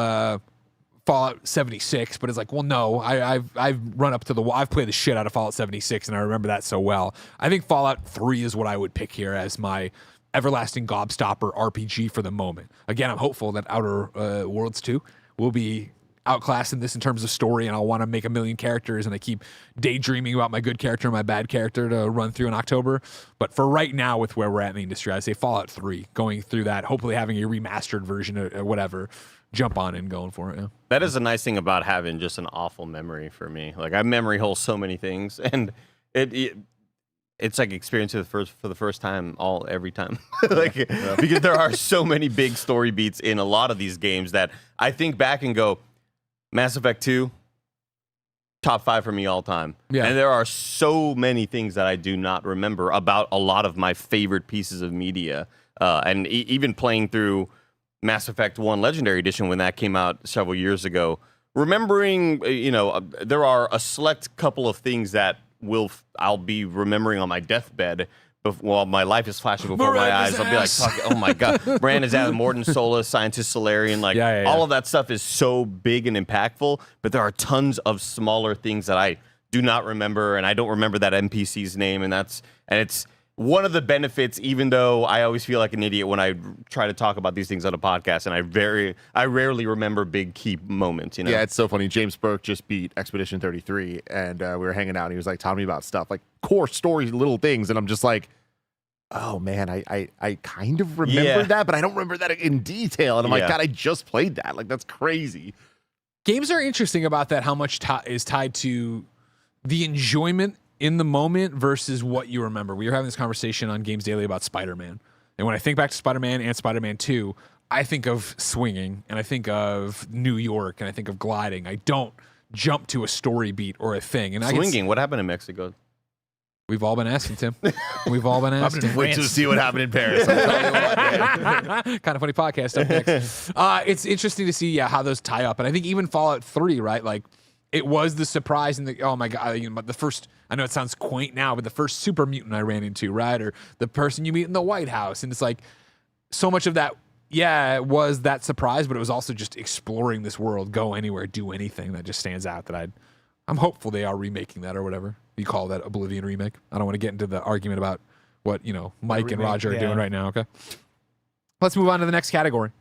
A: Fallout 76? But it's like, well, no, I've run up to the wall. I've played the shit out of Fallout 76 and I remember that so well. I think Fallout 3 is what I would pick here as my everlasting gobstopper RPG for the moment. Again, I'm hopeful that Outer Worlds 2 will be outclassing this in terms of story, and I'll want to make a million characters, and I keep daydreaming about my good character and my bad character to run through in October. But for right now, with where we're at in the industry, I say Fallout 3, going through that, hopefully having a remastered version or whatever, jump on and going for it. Yeah.
D: That is a nice thing about having just an awful memory for me. Like I memory hole so many things, and it's like experiencing for the first time every time. Because there are so many big story beats in a lot of these games that I think back and go, Mass Effect 2, top 5 for me all time. Yeah. And there are so many things that I do not remember about a lot of my favorite pieces of media. And even playing through Mass Effect 1 Legendary Edition when that came out several years ago, remembering, there are a select couple of things that I'll be remembering on my deathbed while my life is flashing before my eyes. I'll be like, oh my God. Brandon's out, Morton Solus, Scientist Solarian. All of that stuff is so big and impactful, but there are tons of smaller things that I do not remember, and I don't remember that NPC's name, and it's one of the benefits, even though I always feel like an idiot when I try to talk about these things on a podcast, and I rarely remember big key moments.
B: Yeah, it's so funny. James Burke just beat Expedition 33, and we were hanging out, and he was like telling me about stuff, like core stories, little things, and I'm just like, oh man, I kind of remember that, but I don't remember that in detail. And I'm like, God, I just played that. Like, that's crazy.
A: Games are interesting about that, how much is tied to the enjoyment in the moment versus what you remember. We were having this conversation on Games Daily about Spider-Man. And when I think back to Spider-Man and Spider-Man 2, I think of swinging, and I think of New York, and I think of gliding. I don't jump to a story beat or a thing. And
D: swinging, what happened in Mexico?
A: We've all been asking, Tim. We've all been asking.
B: Wait to see what happened in Paris.
A: Kind of funny podcast up next. It's interesting to see, how those tie up. And I think even Fallout 3, right? Like, it was the surprise and oh my God, the first, I know it sounds quaint now, but the first super mutant I ran into, right? Or the person you meet in the White House. And it's like, so much of that, it was that surprise, but it was also just exploring this world, go anywhere, do anything that just stands out that I'm hopeful they are remaking that or whatever. You call that Oblivion remake. I don't want to get into the argument about what, Mike and Roger are doing right now, okay? Let's move on to the next category.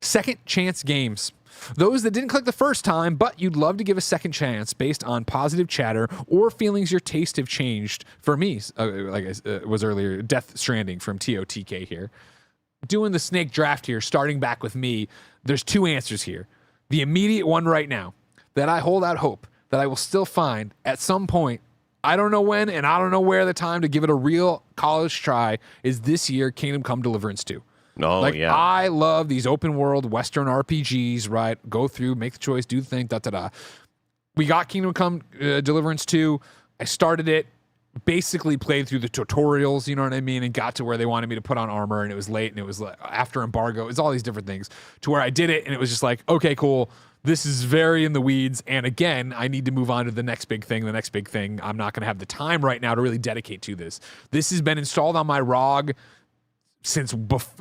A: Second chance games. Those that didn't click the first time, but you'd love to give a second chance based on positive chatter or feelings your taste have changed. For me, like I was earlier, Death Stranding from TOTK here. doing the snake draft here, starting back with me, there's two answers here. The immediate one right now that I hold out hope that I will still find at some point, I don't know when and I don't know where the time to give it a real college try, is this year Kingdom Come Deliverance 2.
D: Oh,
A: Like,
D: yeah.
A: I love these open world Western RPGs, right? Go through, make the choice, do the thing, da-da-da. We got Kingdom Come Deliverance 2. I started it, basically played through the tutorials, you know what I mean, and got to where they wanted me to put on armor, and it was late, and it was after embargo. It was all these different things to where I did it, and it was just like, okay, cool. This is very in the weeds, and again, I need to move on to the next big thing, I'm not going to have the time right now to really dedicate to this. This has been installed on my ROG since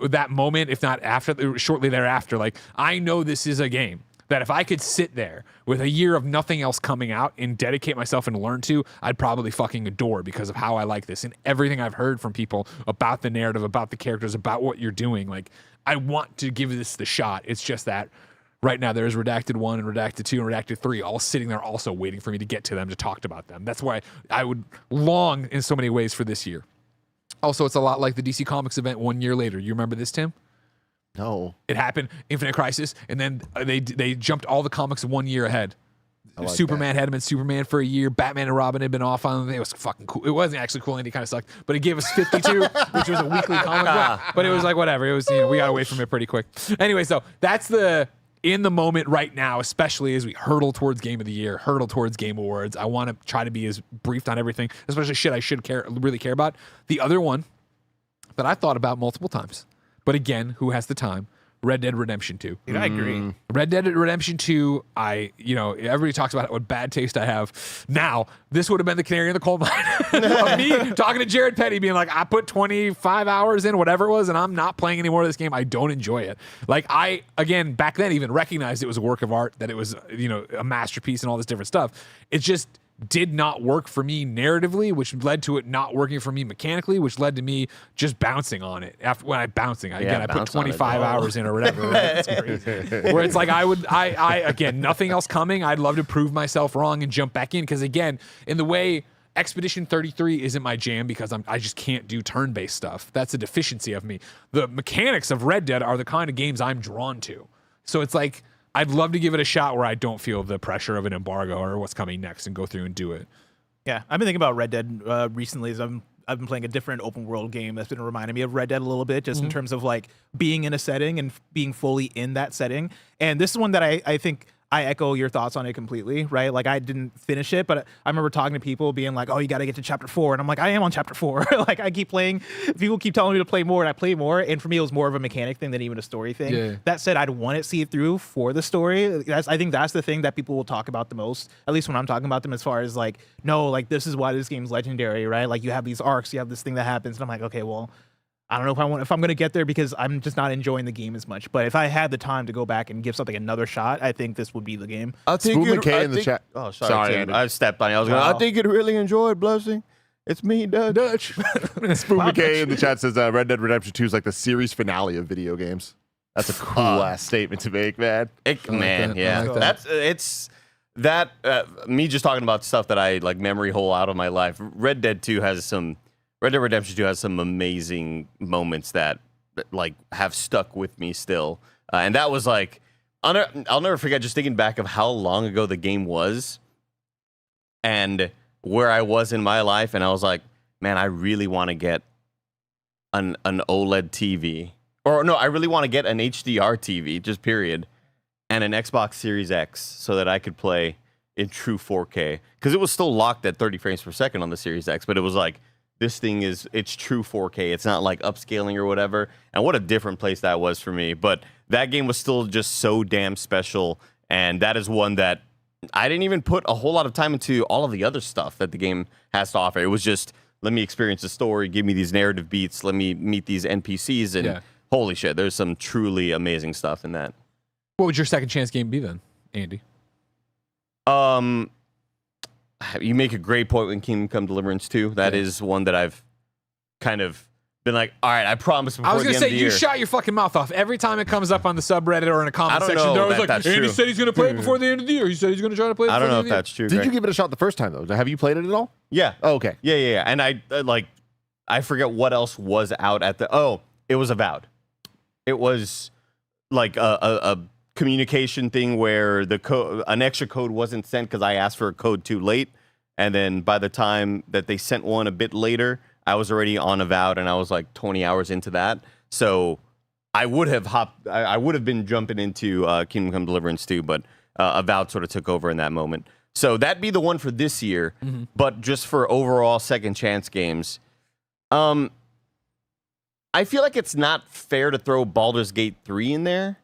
A: that moment, if not after, shortly thereafter. Like, I know this is a game that if I could sit there with a year of nothing else coming out and dedicate myself and learn to, I'd probably fucking adore, because of how I like this and everything I've heard from people about the narrative, about the characters, about what you're doing. Like, I want to give this the shot. It's just that right now there's Redacted 1 and Redacted 2 and Redacted 3 all sitting there also waiting for me to get to them, to talk about them. That's why I would long in so many ways for this year. Also, it's a lot like the DC Comics event 1 year later. You remember this, Tim?
B: No.
A: It happened, Infinite Crisis, and then they jumped all the comics 1 year ahead.
B: like
A: Superman hadn't been Superman for a year. Batman and Robin had been off on it. It was fucking cool. It wasn't actually cool, and it kind of sucked. But it gave us 52, which was a weekly comic book. But it was like, whatever. It was, we got away from it pretty quick. Anyway, so that's the in the moment right now, especially as we hurtle towards Game of the Year, hurtle towards Game Awards. I want to try to be as briefed on everything, especially shit I should really care about. The other one that I thought about multiple times, but again, who has the time? Red Dead Redemption 2.
C: Dude, I agree.
A: Red Dead Redemption 2, everybody talks about what bad taste I have. Now, this would have been the canary in the coal mine of me talking to Jared Petty, being like, I put 25 hours in, whatever it was, and I'm not playing any more of this game. I don't enjoy it. Like, I, again, back then even recognized it was a work of art, that it was, a masterpiece and all this different stuff. It just did not work for me narratively, which led to it not working for me mechanically, which led to me just bouncing on it. I put 25 hours in or whatever. Right? It's crazy. Where it's like I again, nothing else coming. I'd love to prove myself wrong and jump back in, because again, in the way Expedition 33 isn't my jam, because I just can't do turn-based stuff. That's a deficiency of me. The mechanics of Red Dead are the kind of games I'm drawn to. So it's like, I'd love to give it a shot where I don't feel the pressure of an embargo or what's coming next, and go through and do it.
C: Yeah, I've been thinking about Red Dead recently, as I've been playing a different open world game that's been reminding me of Red Dead a little bit, just in terms of like being in a setting and being fully in that setting. And this is one that I think I echo your thoughts on it completely, right? Like, I didn't finish it, but I remember talking to people being like, oh, you got to get to chapter 4. And I'm like, I am on chapter 4. Like, I keep playing. People keep telling me to play more, and I play more. And for me, it was more of a mechanic thing than even a story thing.
A: Yeah.
C: That said, I'd want to see it through for the story. I think that's the thing that people will talk about the most, at least when I'm talking about them, as far as like, no, like, this is why this game's legendary, right? Like, you have these arcs, you have this thing that happens. And I'm like, okay, well, I don't know if I'm going to get there, because I'm just not enjoying the game as much. But if I had the time to go back and give something another shot, I think this would be the game.
D: I think
B: Spoon McKay in the chat.
D: Oh, sorry, Tim.
B: Andy.
D: I stepped on you. I think you'd really enjoy it, Blessing. It's me, Dutch.
B: Spoon McKay in the chat says Red Dead Redemption 2 is like the series finale of video games. That's a cool ass statement to make, man. Me just talking about stuff that I like memory hole out of my life. Red Dead Redemption 2 has some amazing moments that like have stuck with me still. And that was like, I'll never forget just thinking back of how long ago the game was and where I was in my life. And I was like, man, I really want to get an OLED TV. Or no, I really want to get an HDR TV, just period. And an Xbox Series X so that I could play in true 4K. Because it was still locked at 30 frames per second on the Series X, but it was like, this thing it's true 4K. It's not like upscaling or whatever. And what a different place that was for me. But that game was still just so damn special. And that is one that I didn't even put a whole lot of time into all of the other stuff that the game has to offer. It was just, let me experience the story, give me these narrative beats, let me meet these NPCs. And holy shit, there's some truly amazing stuff in that.
A: What would your second chance game be then, Andy?
D: You make a great point when Kingdom Come Deliverance 2. That is one that I've kind of been like, all right, I promise before
A: I was
D: the
A: going to
D: end
A: say,
D: of the
A: you
D: year.
A: shot your fucking mouth off. Every time it comes up on the subreddit or in a comment section, they're always like, Andy
D: true.
A: said he's going to play it before the end of the year. He said he's going to try to play it
D: I
A: before
D: don't know
A: the
D: if
A: end of
D: that's true.
B: Did
D: Greg.
B: you give it a shot the first time, though? Have you played it at all?
D: Yeah.
B: Oh, okay.
D: Yeah. And I forget what else was out at the... Oh, it was Avowed. it was like a communication thing where an extra code wasn't sent because I asked for a code too late, and then by the time that they sent one a bit later, I was already on Avowed, and I was like 20 hours into that. So I would have been jumping into Kingdom Come Deliverance 2, but Avowed sort of took over in that moment. So that'd be the one for this year, but just for overall second chance games. I feel like it's not fair to throw Baldur's Gate 3 in there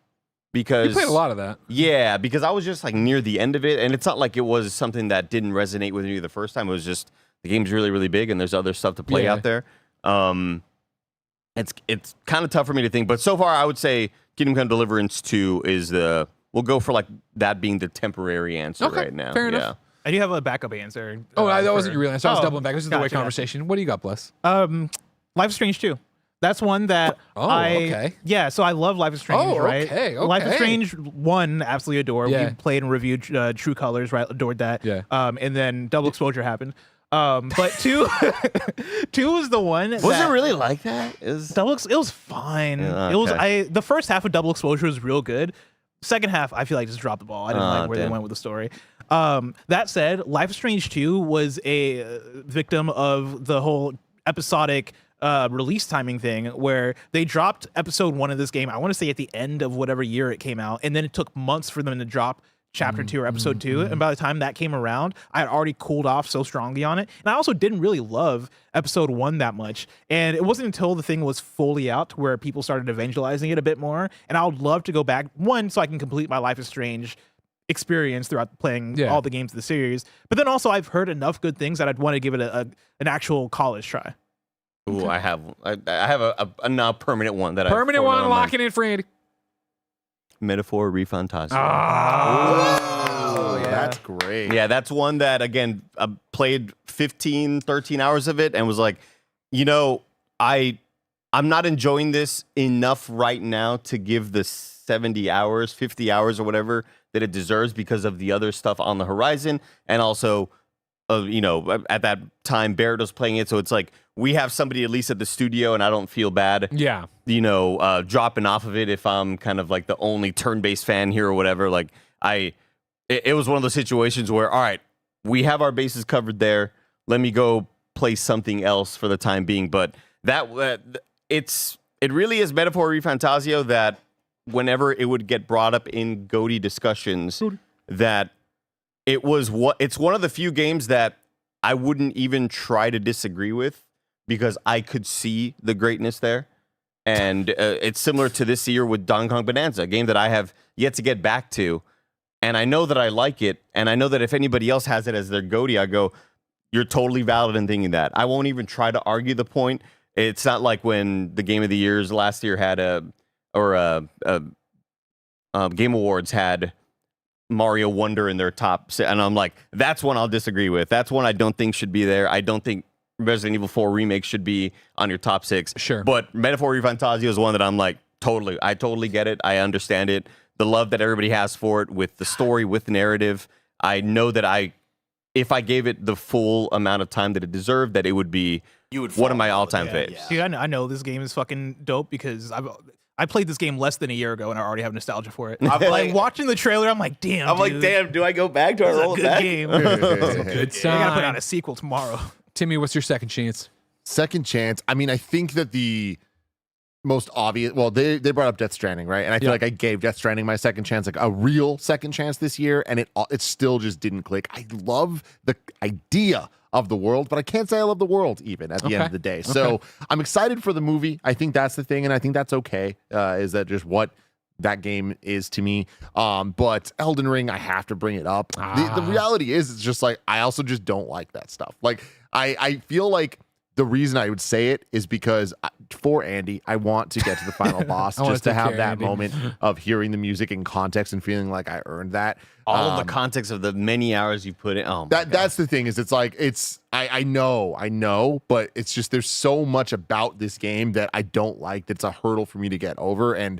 D: because
A: You played a lot of that.
D: Yeah, because I was just like near the end of it, and it's not like it was something that didn't resonate with me the first time. It was just the game's really, really big, and there's other stuff to play out there. It's kind of tough for me to think, but so far I would say Kingdom Come Deliverance 2 is we'll go for like that being the temporary answer right now.
A: Fair enough.
C: I do have a backup answer.
A: That wasn't your real answer. I was
C: Oh,
A: doubling back. This is the way
C: gotcha.
A: conversation. What do you got, Bless?
C: Life is Strange 2. That's one that
A: okay.
C: Yeah, so I love Life is Strange, right?
A: Okay.
C: Life is Strange 1, absolutely adore.
A: Yeah.
C: We played and reviewed True Colors, right? Adored that.
A: Yeah.
C: And then Double Exposure happened. But 2 was the one
D: Was
C: that,
D: it really like that?
C: it was fine.
D: Yeah,
C: It was
D: okay.
C: the first half of Double Exposure was real good. Second half, I feel like just dropped the ball. I didn't like where they went with the story. That said, Life is Strange 2 was a victim of the whole episodic release timing thing where they dropped episode 1 of this game, I want to say at the end of whatever year it came out, and then it took months for them to drop chapter 2 or episode 2, and by the time that came around, I had already cooled off so strongly on it, and I also didn't really love episode 1 that much, and it wasn't until the thing was fully out to where people started evangelizing it a bit more, and I would love to go back, one, so I can complete my Life is Strange experience throughout playing all the games of the series, but then also I've heard enough good things that I'd want to give it an actual college try.
D: Ooh, I have a now permanent one that
A: Permanent one, locking in for Andy.
D: Metaphor Refantasia.
B: Oh, that's great.
D: Yeah, that's one that, again, I played 15, 13 hours of it and was like, I'm not enjoying this enough right now to give the 70 hours, 50 hours or whatever that it deserves because of the other stuff on the horizon. And also, at that time, Barrett was playing it. So it's like, we have somebody at least at the studio and I don't feel bad, dropping off of it if I'm kind of like the only turn-based fan here or whatever. Like it was one of those situations where, all right, we have our bases covered there. Let me go play something else for the time being. But it really is Metaphor Refantasio that whenever it would get brought up in GOTY discussions, that it's one of the few games that I wouldn't even try to disagree with because I could see the greatness there. And it's similar to this year with Donkey Kong Bonanza, a game that I have yet to get back to. And I know that I like it. And I know that if anybody else has it as their GOTY, I go, you're totally valid in thinking that. I won't even try to argue the point. It's not like when the Game of the Years last year had Game Awards had Mario Wonder in their top, and I'm like, that's one I'll disagree with. That's one I don't think should be there. I don't think Resident Evil 4 Remake should be on your top 6.
A: Sure.
D: But Metaphor Refantasio is one that I'm like, I totally get it. I understand it. The love that everybody has for it with the story, with the narrative. I know that if I gave it the full amount of time that it desered, that it would be one of my all-time faves.
C: See, I know this game is fucking dope because I played this game less than a year ago and I already have nostalgia for it. I'm like watching the trailer, I'm like, damn.
D: I'm like, damn, do I go back? Do I roll
C: a
D: it
C: good
D: back?
C: game.
A: Good
C: They gotta put
A: sign.
C: out a sequel tomorrow.
A: Timmy, what's your second chance?
B: Second chance. I mean, I think that the most obvious, they brought up Death Stranding, right? And I feel like I gave Death Stranding my second chance, like a real second chance this year, and it still just didn't click. I love the idea of the world, but I can't say I love the world even at the end of the day. So I'm excited for the movie. I think that's the thing, and I think that's okay. Is that just what that game is to me? But Elden Ring, I have to bring it up. The reality is, it's just like I also just don't like that stuff. Like I feel like the reason I would say it is because for Andy, I want to get to the final boss just to have that moment of hearing the music in context and feeling like I earned that.
D: All of the context of the many hours you put in. Oh, my God.
B: That's the thing is I know, but it's just there's so much about this game that I don't like that's a hurdle for me to get over, and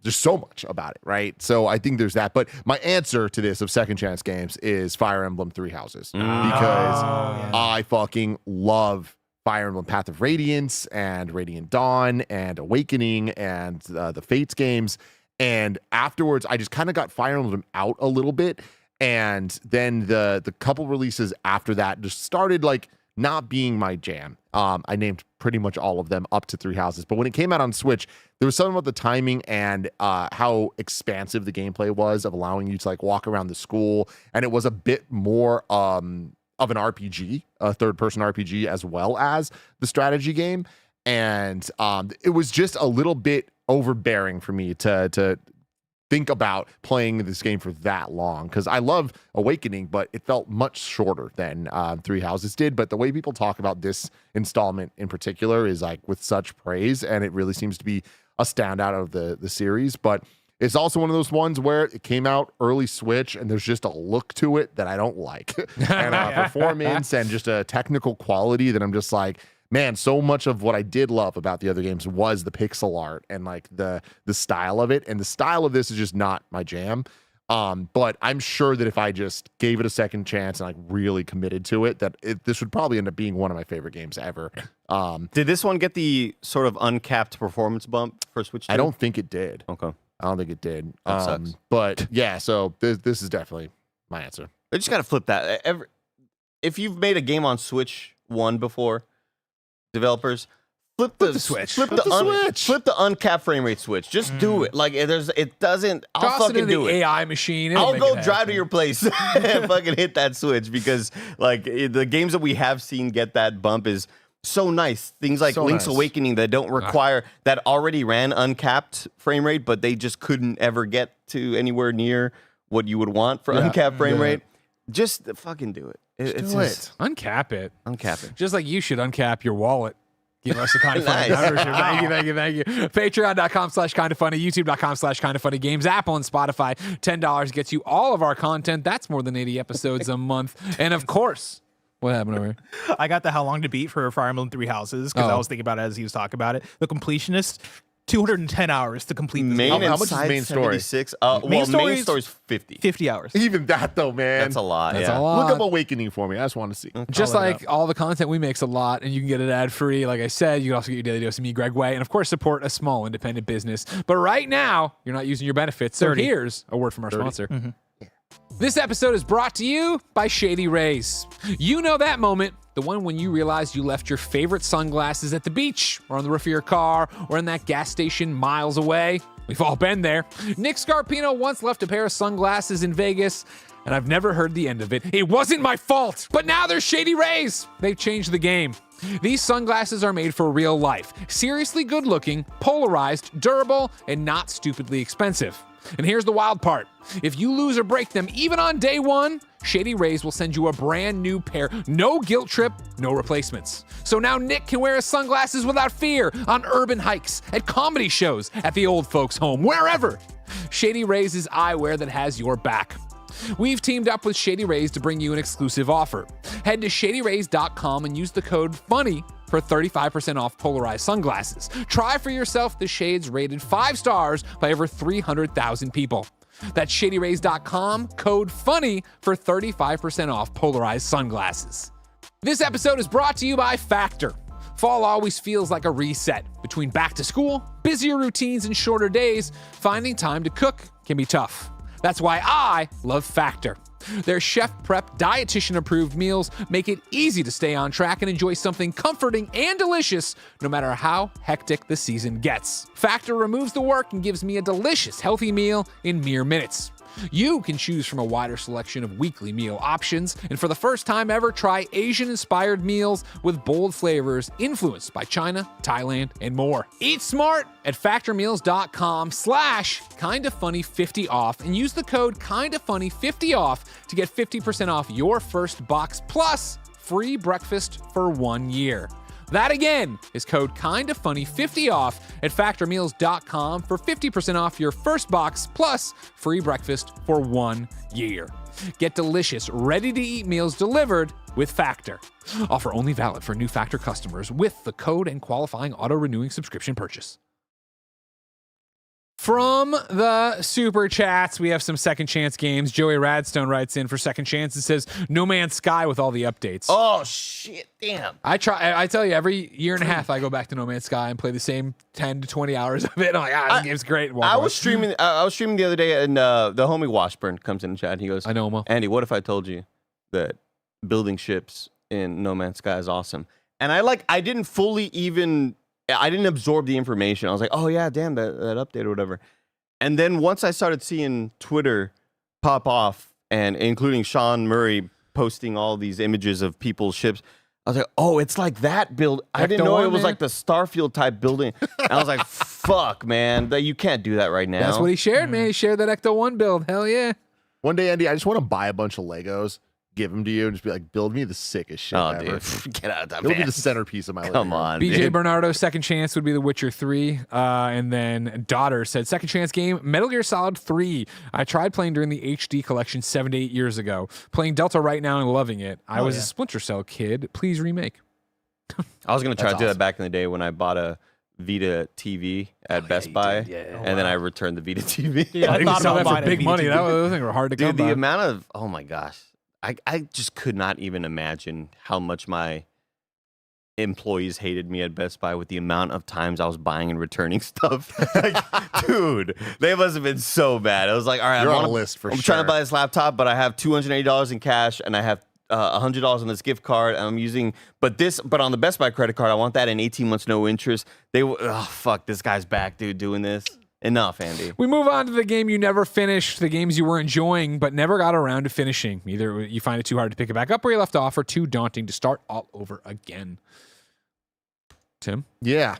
B: there's so much about it, right? So I think there's that. But my answer to this of second chance games is Fire Emblem Three Houses because I fucking love Fire Emblem Path of Radiance and Radiant Dawn and Awakening and the Fates games. And afterwards, I just kind of got Fire Emblem out a little bit. And then the couple releases after that just started like not being my jam. I named pretty much all of them up to Three Houses. But when it came out on Switch, there was something about the timing and how expansive the gameplay was of allowing you to like walk around the school. And it was a bit more of an RPG, a third-person RPG, as well as the strategy game. And it was just a little bit overbearing for me to think about playing this game for that long, because I love Awakening, but it felt much shorter than Three Houses did. But the way people talk about this installment in particular is like with such praise, and it really seems to be a standout of the series. But it's also one of those ones where it came out early Switch, and there's just a look to it that I don't like, and performance and just a technical quality that I'm just like, man, so much of what I did love about the other games was the pixel art and like the style of it. And the style of this is just not my jam. But I'm sure that if I just gave it a second chance and like really committed to it, this would probably end up being one of my favorite games ever.
D: Did this one get the sort of uncapped performance bump for Switch 2?
B: I don't think it did.
D: Okay.
B: I don't think it did.
D: That sucks.
B: But yeah, so this is definitely my answer.
D: I just got to flip that. If you've made a game on Switch 1 before, developers, flip the
A: switch.
D: Flip the uncapped frame rate switch. Just do it. Like it doesn't. I'll
A: Toss
D: fucking
A: it into
D: do
A: the
D: it.
A: AI machine. It'll
D: I'll
A: make
D: go
A: it
D: drive
A: happen.
D: to your place and fucking hit that switch, because like the games that we have seen get that bump is so nice. Things like
B: So
D: Link's
B: nice.
D: Awakening that don't require that already ran uncapped frame rate, but they just couldn't ever get to anywhere near what you would want for uncapped frame rate. Just fucking do it. It's
B: do
D: just
A: Uncap it.
D: uncap it.
A: Just like you should uncap your wallet. Give us a kind of funny
D: Nice.
A: membership. Thank you. Patreon.com/kindoffunny, YouTube.com/kindoffunnygames, Apple and Spotify. $10 gets you all of our content. That's more than 80 episodes a month. And of course, what happened over here?
C: I got the how long to beat for Fire Emblem Three Houses because I
A: Oh.
C: was thinking about it as he was talking about it. The completionist, 210 hours to complete this
D: Main
C: game.
B: How
D: and
B: much is
D: side
B: main story?
D: 76.
C: Main story
D: main
C: is
D: story's 50.
C: 50 hours.
B: Even that though, man.
D: That's a lot.
A: That's
D: yeah.
A: a lot.
B: Look up Awakening for me. I just want to see.
A: Just
C: I'll look it
A: like all the content we make's a lot, and you can get it ad-free. Like I said, you can also get your daily dose of me, Greg Way, and of course support a small independent business. But right now, you're not using your benefits. So
C: 30.
A: here's a word from our sponsor. This episode is brought to you by Shady Rays. You know that moment, the one when you realize you left your favorite sunglasses at the beach or on the roof of your car or in that gas station miles away. We've all been there. Nick Scarpino once left a pair of sunglasses in Vegas, and I've never heard the end of it. It wasn't my fault, but now there's Shady Rays. They've changed the game. These sunglasses are made for real life, seriously good looking, polarized, durable, and not stupidly expensive. And here's the wild part. If you lose or break them even on day one, Shady Rays will send you a brand new pair. No guilt trip, no replacements. So now Nick can wear his sunglasses without fear on urban hikes, at comedy shows, at the old folks' home, wherever. Shady Rays is eyewear that has your back. We've teamed up with Shady Rays to bring you an exclusive offer. Head to shadyrays.com and use the code FUNNY for 35% off polarized sunglasses. Try for yourself the shades rated 5 stars by over 300,000 people. That's shadyrays.com, code FUNNY for 35% off polarized sunglasses. This episode is brought to you by Factor. Fall always feels like a reset. Between back to school, busier routines, and shorter days, finding time to cook can be tough. That's why I love Factor. Their chef prep, dietitian approved meals make it easy to stay on track and enjoy something comforting and delicious no matter how hectic the season gets. Factor removes the work and gives me a delicious, healthy meal in mere minutes. You can choose from a wider selection of weekly meal options, and for the first time ever, try Asian-inspired meals with bold flavors influenced by China, Thailand, and more. Eat smart at factormeals.com/kindafunny50 off and use the code kindafunny50 off to get 50% off your first box plus free breakfast for 1 year. That again is code kindafunny50 off at factormeals.com for 50% off your first box plus free breakfast for 1 year. Get delicious, ready-to-eat meals delivered with Factor. Offer only valid for new Factor customers with the code and qualifying auto-renewing subscription purchase. From the super chats, we have some second chance games. Joey Radstone writes in for second chance and says No Man's Sky with all the updates.
D: Oh shit! Damn.
A: I tell you, every year and a half I go back to No Man's Sky and play the same 10 to 20 hours of it. I'm like, this game's great.
D: I was streaming the other day, and the homie Washburn comes in the chat. And he goes,
A: I know him well.
D: Andy, what if I told you that building ships in No Man's Sky is awesome? And I didn't absorb the information. I was like, oh yeah, damn, that update or whatever. And then once I started seeing Twitter pop off, and including Sean Murray posting all these images of people's ships, I was like, oh, it's like that build. I didn't know it was like the Starfield type building. And I was like, fuck, man, you can't do that right now.
A: That's what he shared, man. He shared that Ecto 1 build. Hell yeah.
B: One day, Andy, I just want to buy a bunch of Legos, give them to you, and just be like, build me the sickest shit ever.
D: Dude, get out of that.
B: It'll be the centerpiece of my life.
D: Come on,
A: BJ
D: dude.
A: Bernardo, second chance would be The Witcher 3. And then Daughter said, second chance game, Metal Gear Solid 3. I tried playing during the HD collection 7 to 8 years ago. Playing Delta right now and loving it. I was a Splinter Cell kid. Please remake.
D: I was going to try to do that back in the day when I bought a Vita TV at Best Buy, and then I returned the Vita TV.
C: Yeah, I
A: You
C: thought
A: sell
C: about
A: that for
C: buying a
A: big money.
C: VTT.
A: Those things were hard to come
D: Dude,
A: by.
D: the amount of, oh my gosh. I just could not even imagine how much my employees hated me at Best Buy with the amount of times I was buying and returning stuff. Like, dude, they must have been so bad. I was like, all right,
B: You're on a list for
D: I'm
B: sure.
D: trying to buy this laptop, but I have $280 in cash, and I have $100 on this gift card. And I'm using, but on the Best Buy credit card, I want that in 18 months, no interest. Fuck, this guy's back, dude, doing this. Enough, Andy.
A: We move on to the game you never finished, the games you were enjoying but never got around to finishing. Either you find it too hard to pick it back up where you left off, or too daunting to start all over again. Tim?
B: Yeah.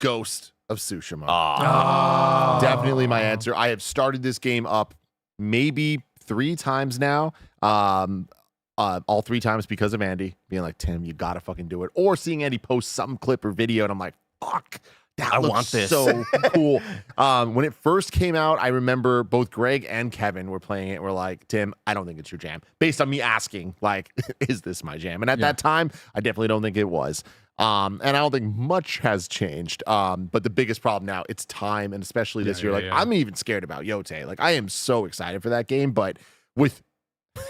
B: Ghost of Tsushima.
A: Oh.
B: Definitely my answer. I have started this game up maybe 3 times now. All 3 times because of Andy being like, Tim, you gotta fucking do it. Or seeing Andy post some clip or video and I'm like, fuck. That
D: I
B: looks
D: want this.
B: so cool. When it first came out, I remember both Greg and Kevin were playing it. We're like, Tim, I don't think it's your jam. Based on me asking, like, is this my jam? And at that time, I definitely don't think it was. And I don't think much has changed. But the biggest problem now, it's time, and especially this year. I'm even scared about Yote. Like, I am so excited for that game, but with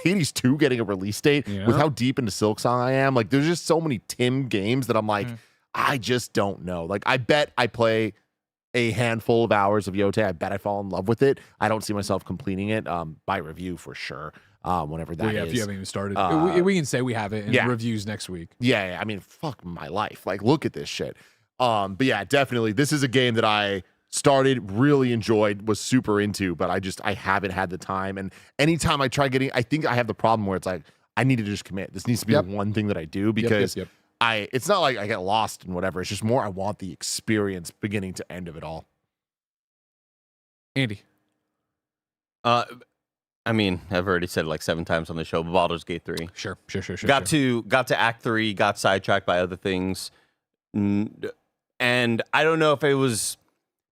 B: Hades 2 getting a release date, with how deep into Silksong I am, like, there's just so many Tim games that I'm like, I just don't know. Like, I bet I play a handful of hours of Yote. I bet I fall in love with it. I don't see myself completing it by review for sure. Whenever that is.
A: If you haven't even started. We can say we have it in reviews next week.
B: Yeah, I mean, fuck my life. Like, look at this shit. But yeah, definitely. This is a game that I started, really enjoyed, was super into, but I haven't had the time. And anytime I try getting, I think I have the problem where it's like, I need to just commit. This needs to be the one thing that I do because it's not like I get lost and whatever. It's just more I want the experience beginning to end of it all.
A: Andy.
D: I mean, I've already said it like 7 times on the show, but Baldur's Gate 3.
A: Sure.
D: Got to Act 3, got sidetracked by other things. And I don't know if it was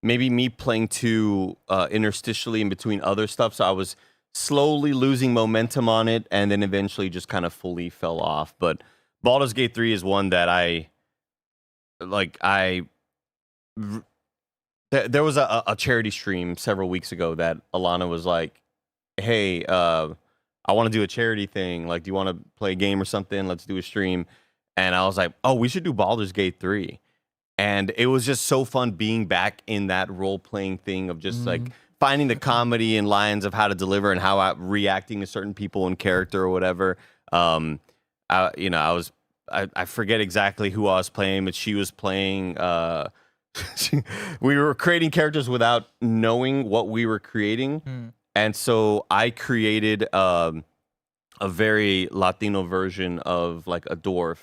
D: maybe me playing too interstitially in between other stuff. So I was slowly losing momentum on it and then eventually just kind of fully fell off. But Baldur's Gate 3 is one that there was a charity stream several weeks ago that Alana was like, hey, I want to do a charity thing. Like, do you want to play a game or something? Let's do a stream. And I was like, oh, we should do Baldur's Gate 3. And it was just so fun being back in that role-playing thing of just like finding the comedy and lines of how to deliver and how reacting to certain people in character or whatever. I forget exactly who I was playing, but she was playing. We were creating characters without knowing what we were creating. And so I created a very Latino version of like a dwarf.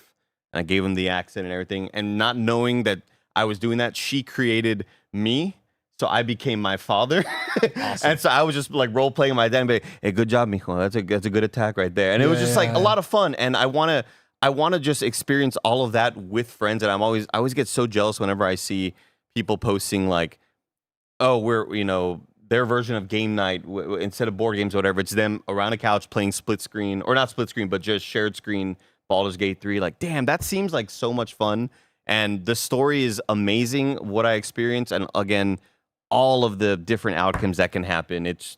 D: And I gave him the accent and everything. And not knowing that I was doing that, she created me. So I became my father. Awesome. And so I was just like role playing my dad and be like, hey, good job, mijo. That's a good attack right there. And it was just like a lot of fun. And I want to just experience all of that with friends. And I always get so jealous whenever I see people posting like, oh, their version of game night instead of board games or whatever. It's them around a couch playing split screen, or not split screen, but just shared screen Baldur's Gate 3. Like, damn, that seems like so much fun. And the story is amazing, what I experienced. And again, all of the different outcomes that can happen. It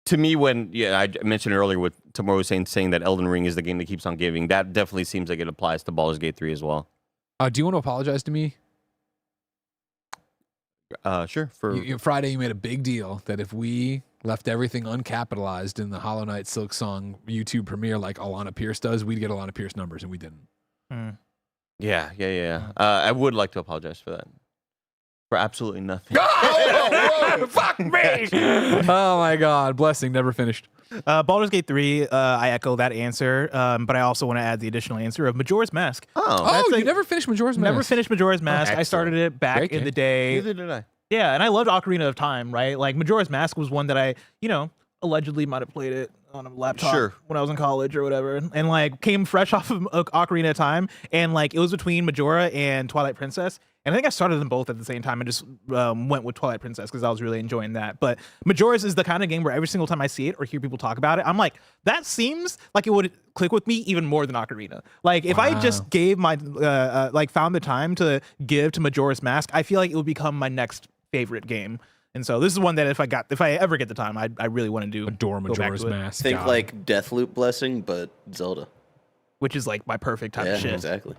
D: to me, when I mentioned earlier with Tomorrow saying that Elden Ring is the game that keeps on giving, that definitely seems like it applies to Baldur's Gate 3 as well.
A: Do you want to apologize to me?
D: Sure. For
A: Friday, you made a big deal that if we left everything uncapitalized in the Hollow Knight Silk Song YouTube premiere like Alana Pierce does, we'd get Alana Pierce numbers, and we didn't.
D: Yeah. I would like to apologize for that. For absolutely nothing.
A: Oh, fuck me! Oh my God, blessing never finished.
C: Baldur's Gate 3, I echo that answer, but I also want to add the additional answer of Majora's Mask.
A: You never finished Majora's Mask?
C: Never finished Majora's Mask. I started it back
A: Great
C: in the
A: game.
C: day.
D: Neither did I.
C: Yeah, and I loved Ocarina of Time, right? Like, Majora's Mask was one that I, allegedly might have played it on a laptop when I was in college or whatever, and like came fresh off of Ocarina of Time, and like it was between Majora and Twilight Princess, and I think I started them both at the same time and just went with Twilight Princess because I was really enjoying that. But Majora's is the kind of game where every single time I see it or hear people talk about it, I'm like, that seems like it would click with me even more than Ocarina. Like if I just gave my found the time to give to Majora's Mask, I feel like it would become my next favorite game. And so this is one that if I ever get the time, I really want to do.
A: Adore Majora's Mask.
E: Think like Deathloop Blessing, but Zelda.
C: Which is like my perfect type of shit.
E: Exactly.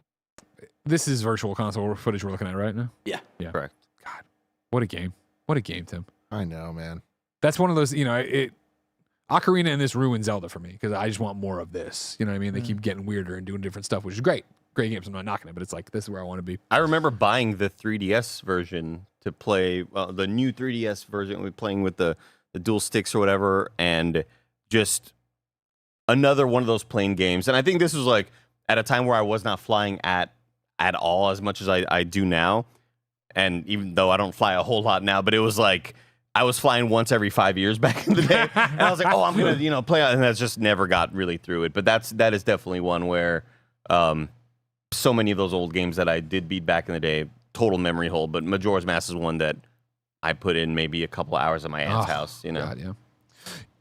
A: This is virtual console footage we're looking at right now.
E: Yeah.
D: Correct.
A: God, what a game! What a game, Tim.
B: I know, man.
A: That's one of those. Ocarina and this ruined Zelda for me because I just want more of this. You know what I mean? They keep getting weirder and doing different stuff, which is great. Great games. I'm not knocking it, but it's like this is where I want to be.
D: I remember buying the 3DS version to play the new 3DS version. We're playing with the dual sticks or whatever, and just another one of those plane games. And I think this was like at a time where I was not flying at all as much as I do now. And even though I don't fly a whole lot now, but it was like I was flying once every 5 years back in the day. And I was like, oh, I'm gonna play out, and that's just never got really through it. But that is definitely one where so many of those old games that I did beat back in the day, total memory hole. But Majora's Mask is one that I put in maybe a couple hours at my aunt's house.
A: God, yeah.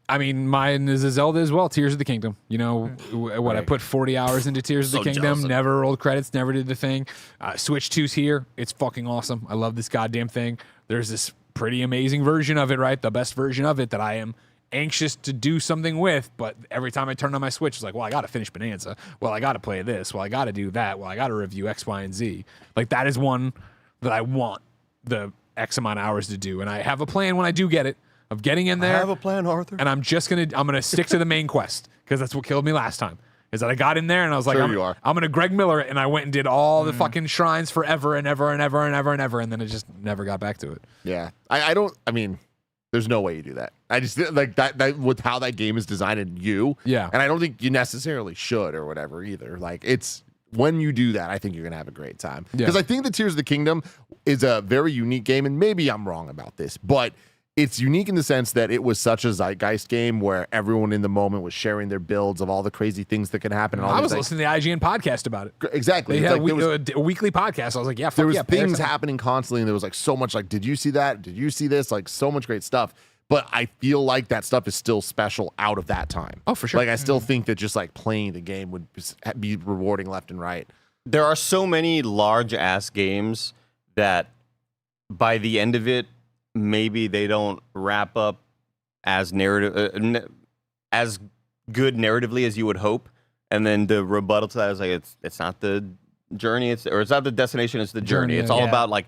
A: I mean, mine is a Zelda as well. Tears of the Kingdom. I put 40 hours into Tears of the Kingdom.
D: Jealous.
A: Never rolled credits. Never did the thing. Switch 2's here. It's fucking awesome. I love this goddamn thing. There's this pretty amazing version of it, right? The best version of it that I am anxious to do something with, but every time I turn on my Switch, it's like, well, I got to finish Bonanza. Well, I got to play this. Well, I got to do that. Well, I got to review X, Y, and Z. Like, that is one that I want the X amount of hours to do. And I have a plan when I do get it of getting in there.
D: I have a plan, Arthur.
A: And I'm gonna stick to the main quest because that's what killed me last time. Is that I got in there and I was like, I'm gonna Greg Miller it, and I went and did all the fucking shrines forever and ever and ever and ever and ever, and then it just never got back to it.
B: Yeah, I mean, there's no way you do that. I just like that with how that game is designed and
A: Yeah.
B: and I don't think you necessarily should or whatever either. Like it's when you do that, I think you're gonna have a great time because I think the Tears of the Kingdom is a very unique game, and maybe I'm wrong about this, but it's unique in the sense that it was such a zeitgeist game where everyone in the moment was sharing their builds of all the crazy things that can happen. And all
A: I was listening to the IGN podcast about it.
B: Exactly.
A: They had a weekly podcast. I was like, yeah, fuck
B: there was
A: yeah,
B: things happening constantly, and there was like so much like, did you see that? Did you see this? Like so much great stuff. But I feel like that stuff is still special out of that time.
A: Oh, for sure.
B: Like I still think that just like playing the game would be rewarding left and right.
D: There are so many large ass games that by the end of it, maybe they don't wrap up as as good narratively as you would hope, and then the rebuttal to that is like it's not the journey, it's not the destination, it's the journey. It's all about like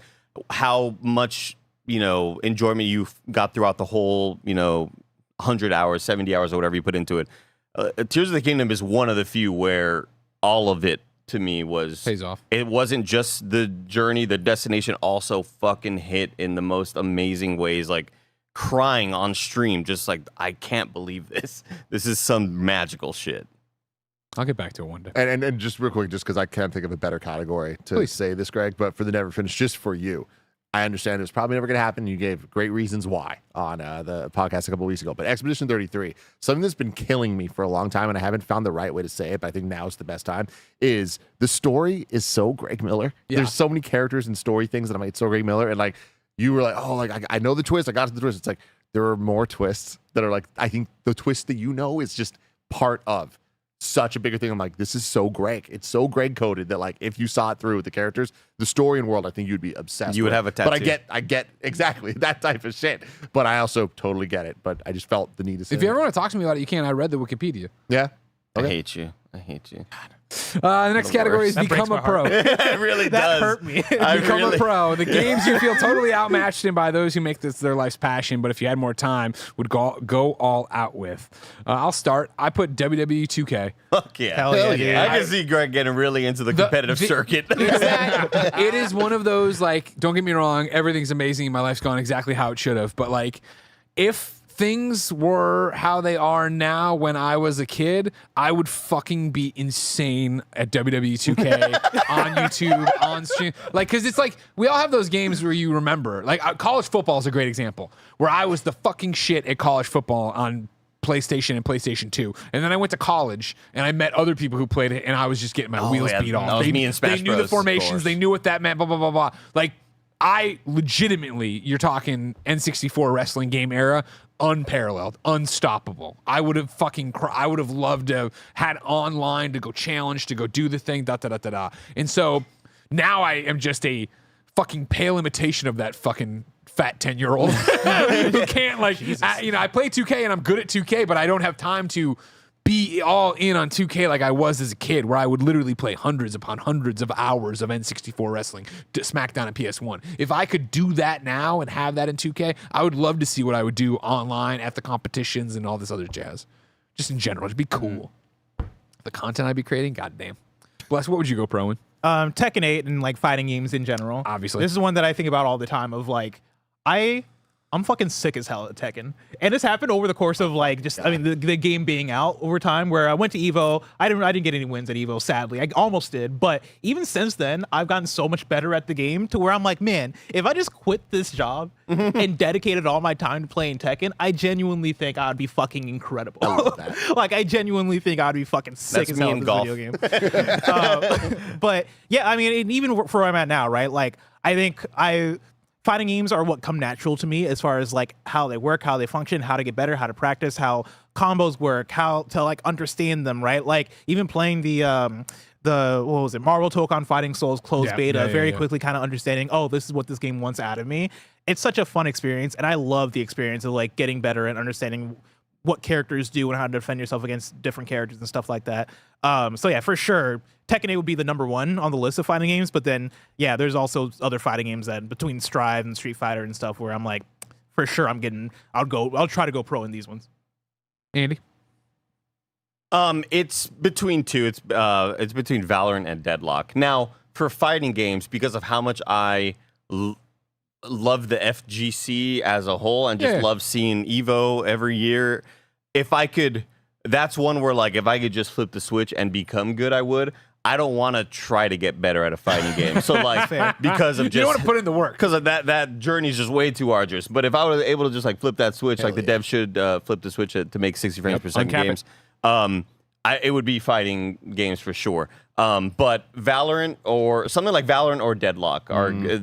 D: how much enjoyment you've got throughout the whole 100 hours, 70 hours, or whatever you put into it. Tears of the Kingdom is one of the few where all of it to me
A: pays off.
D: It wasn't just the journey, the destination also fucking hit in the most amazing ways, like crying on stream, just like, I can't believe this. This is some magical shit.
A: I'll get back to it one day.
B: And just real quick, just because I can't think of a better category to say this, Greg, but for the Never Finished, just for you. I understand it was probably never going to happen. You gave great reasons why on the podcast a couple weeks ago. But Expedition 33, something that's been killing me for a long time, and I haven't found the right way to say it, but I think now is the best time, is the story is so Greg Miller. Yeah. There's so many characters and story things that I made so Greg Miller. And like, you were like, oh, like I know the twist. I got to the twist. It's like, there are more twists that are like, I think the twist that is just part of. such a bigger thing. I'm like, this is so Greg. It's so Greg coded that like if you saw it through with the characters, the story and world, I think you'd be obsessed.
D: You would
B: with.
D: have a tattoo.
B: But I get exactly that type of shit. But I also totally get it. But I just felt the need to say.
A: If you ever want to talk to me about it, you can. I read the Wikipedia.
B: Yeah.
D: I hate you.
A: The next category is
C: That breaks
A: become a
C: my
A: pro.
D: It really
C: That
D: does.
C: hurt me.
A: Become a pro. The games you feel totally outmatched in by those who make this their life's passion, but if you had more time, would go all out with. I'll start. I put WWE 2K.
D: Fuck yeah.
C: Hell yeah, dude.
D: I can see Greg getting really into the competitive circuit.
A: It is one of those, like, don't get me wrong, everything's amazing. My life's gone exactly how it should have. But, like, if things were how they are now when I was a kid, I would fucking be insane at WWE 2K on YouTube, on stream. Like, because it's like, we all have those games where you remember. Like, college football is a great example, where I was the fucking shit at college football on PlayStation and PlayStation 2. And then I went to college and I met other people who played it and I was just getting my wheels beat off.
D: That was me in Smash
A: They knew the
D: Bros, of
A: formations,
D: course.
A: they knew what that meant, blah, blah, blah, blah. Like, I legitimately, you're talking N64 wrestling game era, unparalleled, unstoppable. I would have fucking I would have loved to have had online to go challenge, to go do the thing, da da da da da. And so now I am just a fucking pale imitation of that fucking fat 10-year-old who can't, like, I play 2K and I'm good at 2K, but I don't have time to be all in on 2K like I was as a kid, where I would literally play hundreds upon hundreds of hours of N64 wrestling, SmackDown and PS1. If I could do that now and have that in 2K, I would love to see what I would do online at the competitions and all this other jazz. Just in general, it'd be cool. The content I'd be creating, goddamn. Bless, what would you go pro in?
C: Tekken 8 and like fighting games in general.
A: Obviously.
C: This is one that I think about all the time of like, I'm fucking sick as hell at Tekken. And this happened over the course of like just, I mean, the game being out over time, where I went to EVO. I didn't get any wins at EVO, sadly. I almost did. But even since then, I've gotten so much better at the game to where I'm like, man, if I just quit this job and dedicated all my time to playing Tekken, I genuinely think I'd be fucking incredible. I love that. Like, I genuinely think I'd be fucking sick as hell at this video game. But yeah, I mean, even for where I'm at now, right? Like, I think fighting games are what come natural to me as far as like how they work, how they function, how to get better, how to practice, how combos work, how to like understand them, right? Like even playing the what was it, Marvel Tokon Fighting Souls closed beta, very quickly kind of understanding, oh, this is what this game wants out of me. It's such a fun experience, and I love the experience of like getting better and understanding what characters do and how to defend yourself against different characters and stuff like that. So yeah, for sure, Tekken 8 would be the number one on the list of fighting games. But then, yeah, there's also other fighting games that between Strive and Street Fighter and stuff where I'm like, for sure, I'll try to go pro in these ones.
A: Andy?
D: It's between two. It's between Valorant and Deadlock. Now, for fighting games, because of how much I love the FGC as a whole and just love seeing EVO every year, if I could, that's one where like if I could just flip the switch and become good, I would. I don't want to try to get better at a fighting game. So like because of just
A: you don't want to put in the work,
D: because of that journey is just way too arduous. But if I were able to just like flip that switch, like the dev should flip the switch to make 60 frames per second games, it would be fighting games for sure. But Valorant or something like Valorant or Deadlock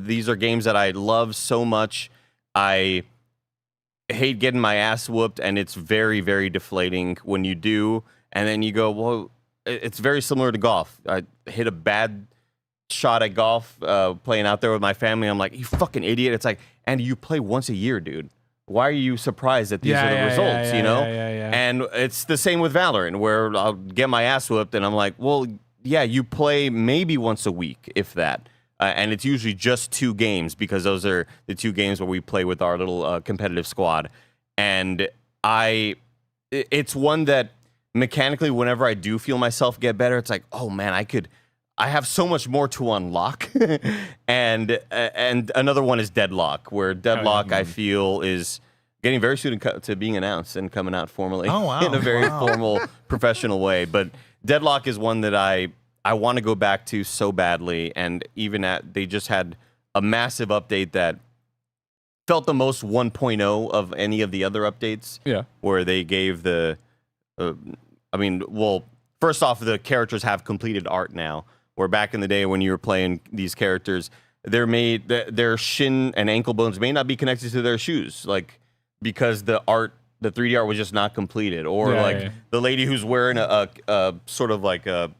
D: these are games that I love so much. I hate getting my ass whooped, and it's very, very deflating when you do. And then you go, well, it's very similar to golf. I hit a bad shot at golf playing out there with my family. I'm like, you fucking idiot. It's like, and you play once a year, dude. Why are you surprised that these are the results, you know? And it's the same with Valorant, where I'll get my ass whooped, and I'm like, well, yeah, you play maybe once a week, if that. And it's usually just 2 games, because those are the 2 games where we play with our little competitive squad. And it's one that mechanically, whenever I do feel myself get better, it's like, oh man, I have so much more to unlock. and another one is Deadlock, where Deadlock I feel is getting very soon to being announced and coming out formally in a very formal, professional way. But Deadlock is one that I want to go back to so badly. And even they just had a massive update that felt the most 1.0 of any of the other updates. Yeah, where they gave first off, the characters have completed art now. Where back in the day when you were playing these characters, their shin and ankle bones may not be connected to their shoes, like because the art the 3D art was just not completed, or the lady who's wearing a sort of like a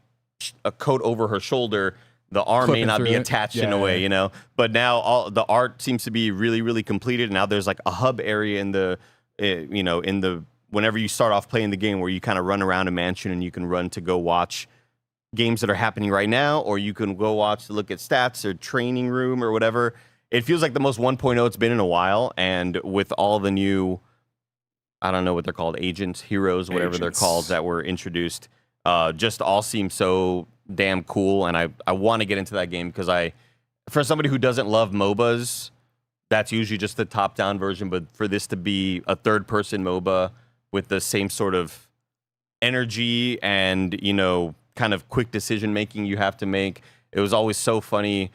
D: coat over her shoulder, the arm may not be attached in a way, you know. But now all the art seems to be really, really completed. Now there's like a hub area in the, whenever you start off playing the game, where you kind of run around a mansion and you can run to go watch games that are happening right now, or you can go watch to look at stats or training room or whatever. It feels like the most 1.0 it's been in a while, and with all the new, I don't know what they're called, agents, heroes, whatever they're called, that were introduced, just all seem so damn cool, and I want to get into that game because for somebody who doesn't love MOBAs, that's usually just the top-down version, but for this to be a third-person MOBA with the same sort of energy and, kind of quick decision-making you have to make, it was always so funny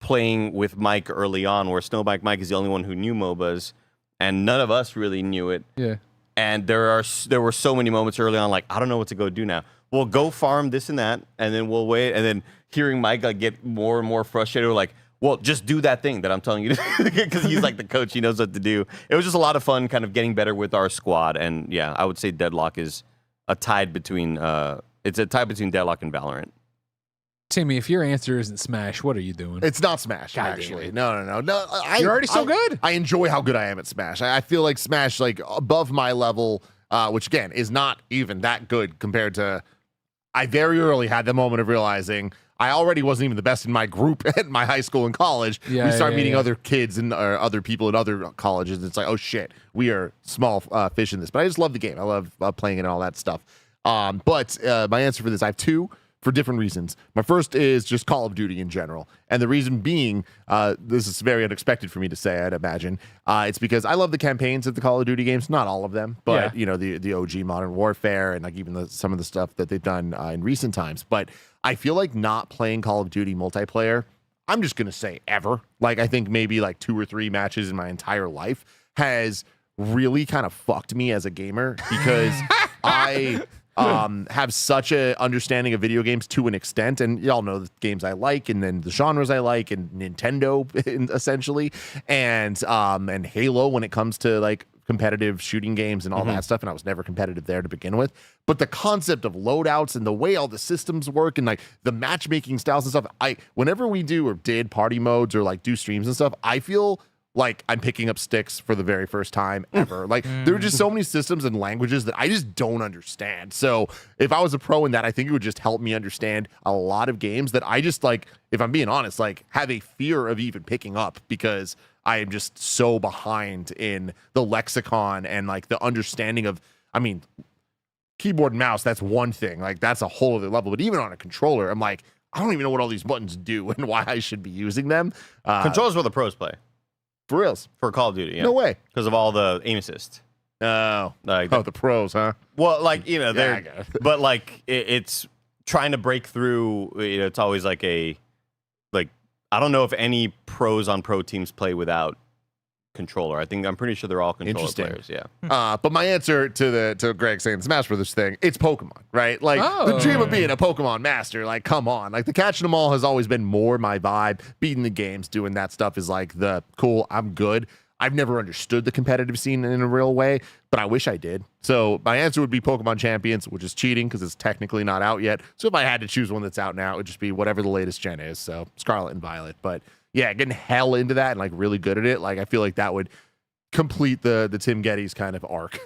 D: playing with Mike early on, where Snowbike Mike is the only one who knew MOBAs, and none of us really knew it.
A: Yeah.
D: And there were so many moments early on, like, I don't know what to go do now. We'll go farm this and that, and then we'll wait. And then hearing Mike get more and more frustrated, we're like, well, just do that thing that I'm telling you to, because he's like the coach. He knows what to do. It was just a lot of fun kind of getting better with our squad. And yeah, I would say Deadlock is a tie between Deadlock and Valorant.
A: Timmy, if your answer isn't Smash, what are you doing?
B: It's not Smash, actually. No.
A: You're already so good.
B: I enjoy how good I am at Smash. I feel like Smash, like above my level, which again is not even that good compared to. I very early had the moment of realizing I already wasn't even the best in my group at my high school and college. We start meeting other kids and other people at other colleges. And it's like, oh shit, we are small fish in this. But I just love the game. I love playing it and all that stuff. But my answer for this, I have two for different reasons. My first is just Call of Duty in general. And the reason being, this is very unexpected for me to say, I'd imagine. It's because I love the campaigns of the Call of Duty games. Not all of them, but the OG Modern Warfare and like even some of the stuff that they've done in recent times. But I feel like not playing Call of Duty multiplayer, I'm just going to say ever. Like I think maybe like 2 or 3 matches in my entire life has really kind of fucked me as a gamer because I have such a understanding of video games to an extent, and y'all know the games I like, and then the genres I like, and Nintendo essentially, and Halo when it comes to like competitive shooting games and all that stuff, and I was never competitive there to begin with. But the concept of loadouts and the way all the systems work and like the matchmaking styles and stuff, whenever we do or did party modes or like do streams and stuff, I feel like I'm picking up sticks for the very first time ever. Like there are just so many systems and languages that I just don't understand. So if I was a pro in that, I think it would just help me understand a lot of games that I just like, if I'm being honest, like have a fear of even picking up because I am just so behind in the lexicon and like the understanding of, I mean, keyboard and mouse, that's one thing. Like that's a whole other level. But even on a controller, I'm like, I don't even know what all these buttons do and why I should be using them.
D: Controllers where the pros play.
B: For reals.
D: For Call of Duty, yeah.
B: No way.
D: Because of all the aim assist.
B: Oh.
D: Like
B: the pros, huh?
D: Well, like, they're, but like it's trying to break through, it's always like I don't know if any pros on pro teams play without controller. I'm pretty sure they're all controller players, yeah.
B: But my answer to Greg saying the Smash Brothers thing, it's Pokemon, right? Like the dream of being a Pokemon master, like come on. Like the catching them all has always been more my vibe. Beating the games, doing that stuff is like the cool, I'm good. I've never understood the competitive scene in a real way, but I wish I did. So my answer would be Pokemon Champions, which is cheating because it's technically not out yet. So if I had to choose one that's out now, it would just be whatever the latest gen is. So Scarlet and Violet. But yeah, getting hell into that and like really good at it. Like I feel like that would complete the Tim Geddes kind of arc.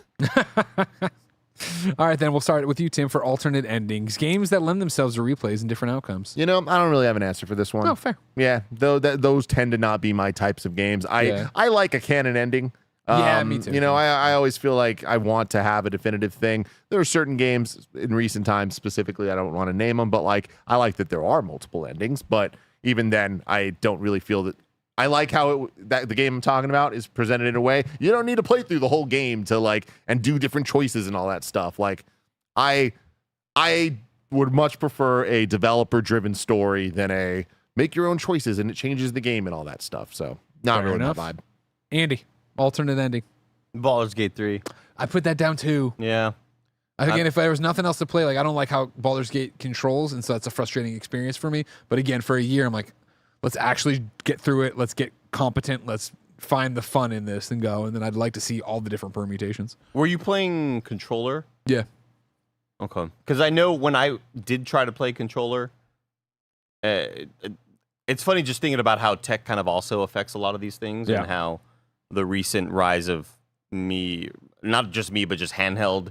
A: All right, then we'll start with you, Tim, for alternate endings. Games that lend themselves to replays and different outcomes.
B: I don't really have an answer for this one.
A: Oh, fair.
B: Yeah, those tend to not be my types of games. I like a canon ending.
A: Yeah, me too.
B: I always feel like I want to have a definitive thing. There are certain games in recent times specifically, I don't want to name them, but like I like that there are multiple endings, but even then I don't really feel that I like how that the game I'm talking about is presented in a way you don't need to play through the whole game to like and do different choices and all that stuff. Like I would much prefer a developer driven story than a make your own choices and it changes the game and all that stuff. So not
A: Fair
B: really
A: enough.
B: my vibe.
A: Andy, alternate ending.
D: Baldur's Gate 3.
A: I put that down too.
D: Yeah.
A: Again, if there was nothing else to play, like I don't like how Baldur's Gate controls, and so that's a frustrating experience for me. But again, for a year, I'm like, let's actually get through it. Let's get competent. Let's find the fun in this and go, and then I'd like to see all the different permutations.
D: Were you playing controller?
A: Yeah.
D: Okay. Because I know when I did try to play controller, it's funny just thinking about how tech kind of also affects a lot of these things and how the recent rise of not just me, but just handheld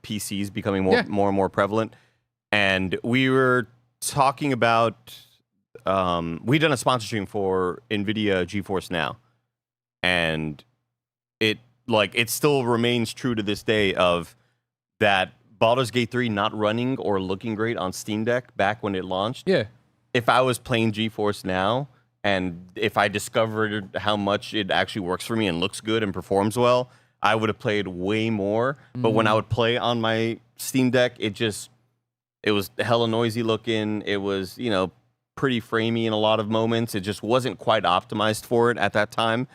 D: PCs becoming more and more prevalent. And we were talking about, we'd done a sponsor stream for NVIDIA GeForce Now. And it still remains true to this day of that Baldur's Gate 3 not running or looking great on Steam Deck back when it launched.
A: Yeah.
D: If I was playing GeForce Now and if I discovered how much it actually works for me and looks good and performs well, I would have played way more. But when I would play on my Steam Deck, it was hella noisy looking. It was, pretty framey in a lot of moments. It just wasn't quite optimized for it at that time.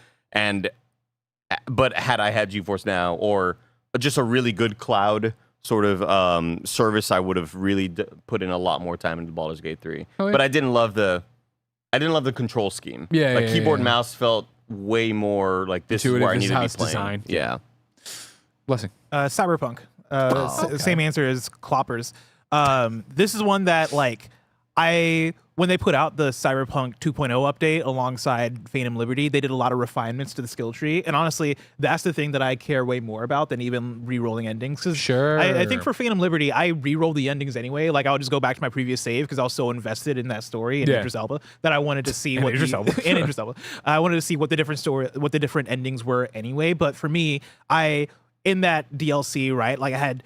D: But had I had GeForce Now or just a really good cloud sort of service, I would have really put in a lot more time into Baldur's Gate 3. Oh, yeah. But I didn't love the control scheme. Keyboard and mouse felt way more like this
A: intuitive,
D: is where I need to be playing.
A: Design.
D: Yeah.
A: Blessing.
C: Cyberpunk. Same answer as Cloppers. This is one that when they put out the Cyberpunk 2.0 update alongside Phantom Liberty, they did a lot of refinements to the skill tree. And honestly, that's the thing that I care way more about than even re-rolling endings.
A: Sure.
C: I think for Phantom Liberty, I re-rolled the endings anyway. I would just go back to my previous save because I was so invested in that story and Idris Elba that I wanted to see what Idris Elba. I wanted to see what the different endings were anyway. But for me, in that DLC, right, I had